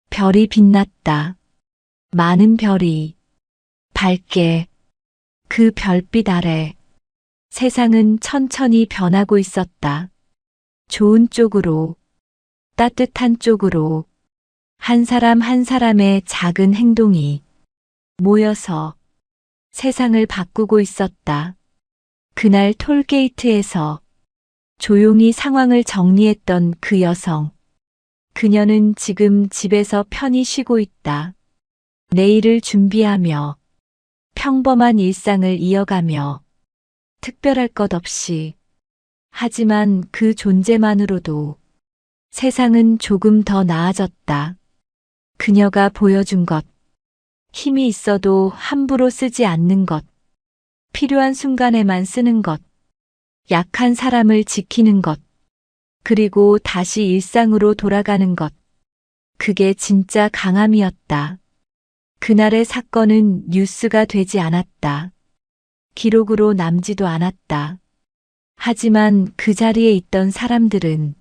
별이 빛났다. 많은 별이 밝게. 그 별빛 아래 세상은 천천히 변하고 있었다. 좋은 쪽으로, 따뜻한 쪽으로. 한 사람 한 사람의 작은 행동이 모여서 세상을 바꾸고 있었다. 그날 톨게이트에서 조용히 상황을 정리했던 그 여성. 그녀는 지금 집에서 편히 쉬고 있다. 내일을 준비하며 평범한 일상을 이어가며 특별할 것 없이. 하지만 그 존재만으로도 세상은 조금 더 나아졌다. 그녀가 보여준 것. 힘이 있어도 함부로 쓰지 않는 것. 필요한 순간에만 쓰는 것. 약한 사람을 지키는 것. 그리고 다시 일상으로 돌아가는 것. 그게 진짜 강함이었다. 그날의 사건은 뉴스가 되지 않았다. 기록으로 남지도 않았다. 하지만 그 자리에 있던 사람들은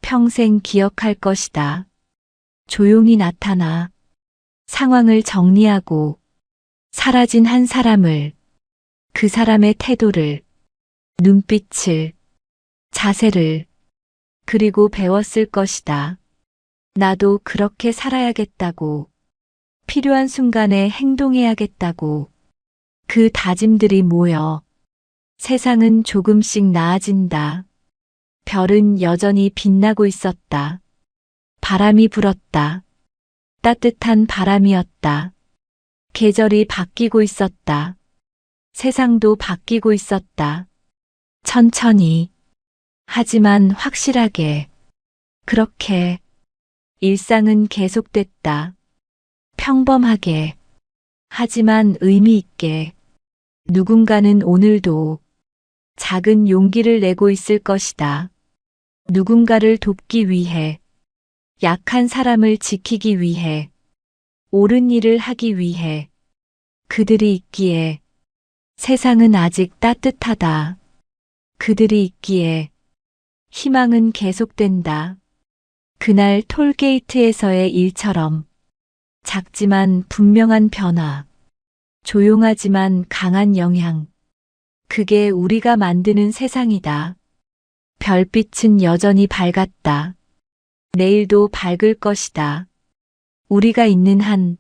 평생 기억할 것이다. 조용히 나타나 상황을 정리하고 사라진 한 사람을, 그 사람의 태도를, 눈빛을, 자세를, 그리고 배웠을 것이다. 나도 그렇게 살아야겠다고. 필요한 순간에 행동해야겠다고. 그 다짐들이 모여 세상은 조금씩 나아진다. 별은 여전히 빛나고 있었다. 바람이 불었다. 따뜻한 바람이었다. 계절이 바뀌고 있었다. 세상도 바뀌고 있었다. 천천히. 하지만 확실하게. 그렇게 일상은 계속됐다. 평범하게. 하지만 의미 있게. 누군가는 오늘도 작은 용기를 내고 있을 것이다. 누군가를 돕기 위해, 약한 사람을 지키기 위해, 옳은 일을 하기 위해. 그들이 있기에 세상은 아직 따뜻하다. 그들이 있기에 희망은 계속된다. 그날 톨게이트에서의 일처럼 작지만 분명한 변화, 조용하지만 강한 영향. 그게 우리가 만드는 세상이다. 별빛은 여전히 밝았다. 내일도 밝을 것이다. 우리가 있는 한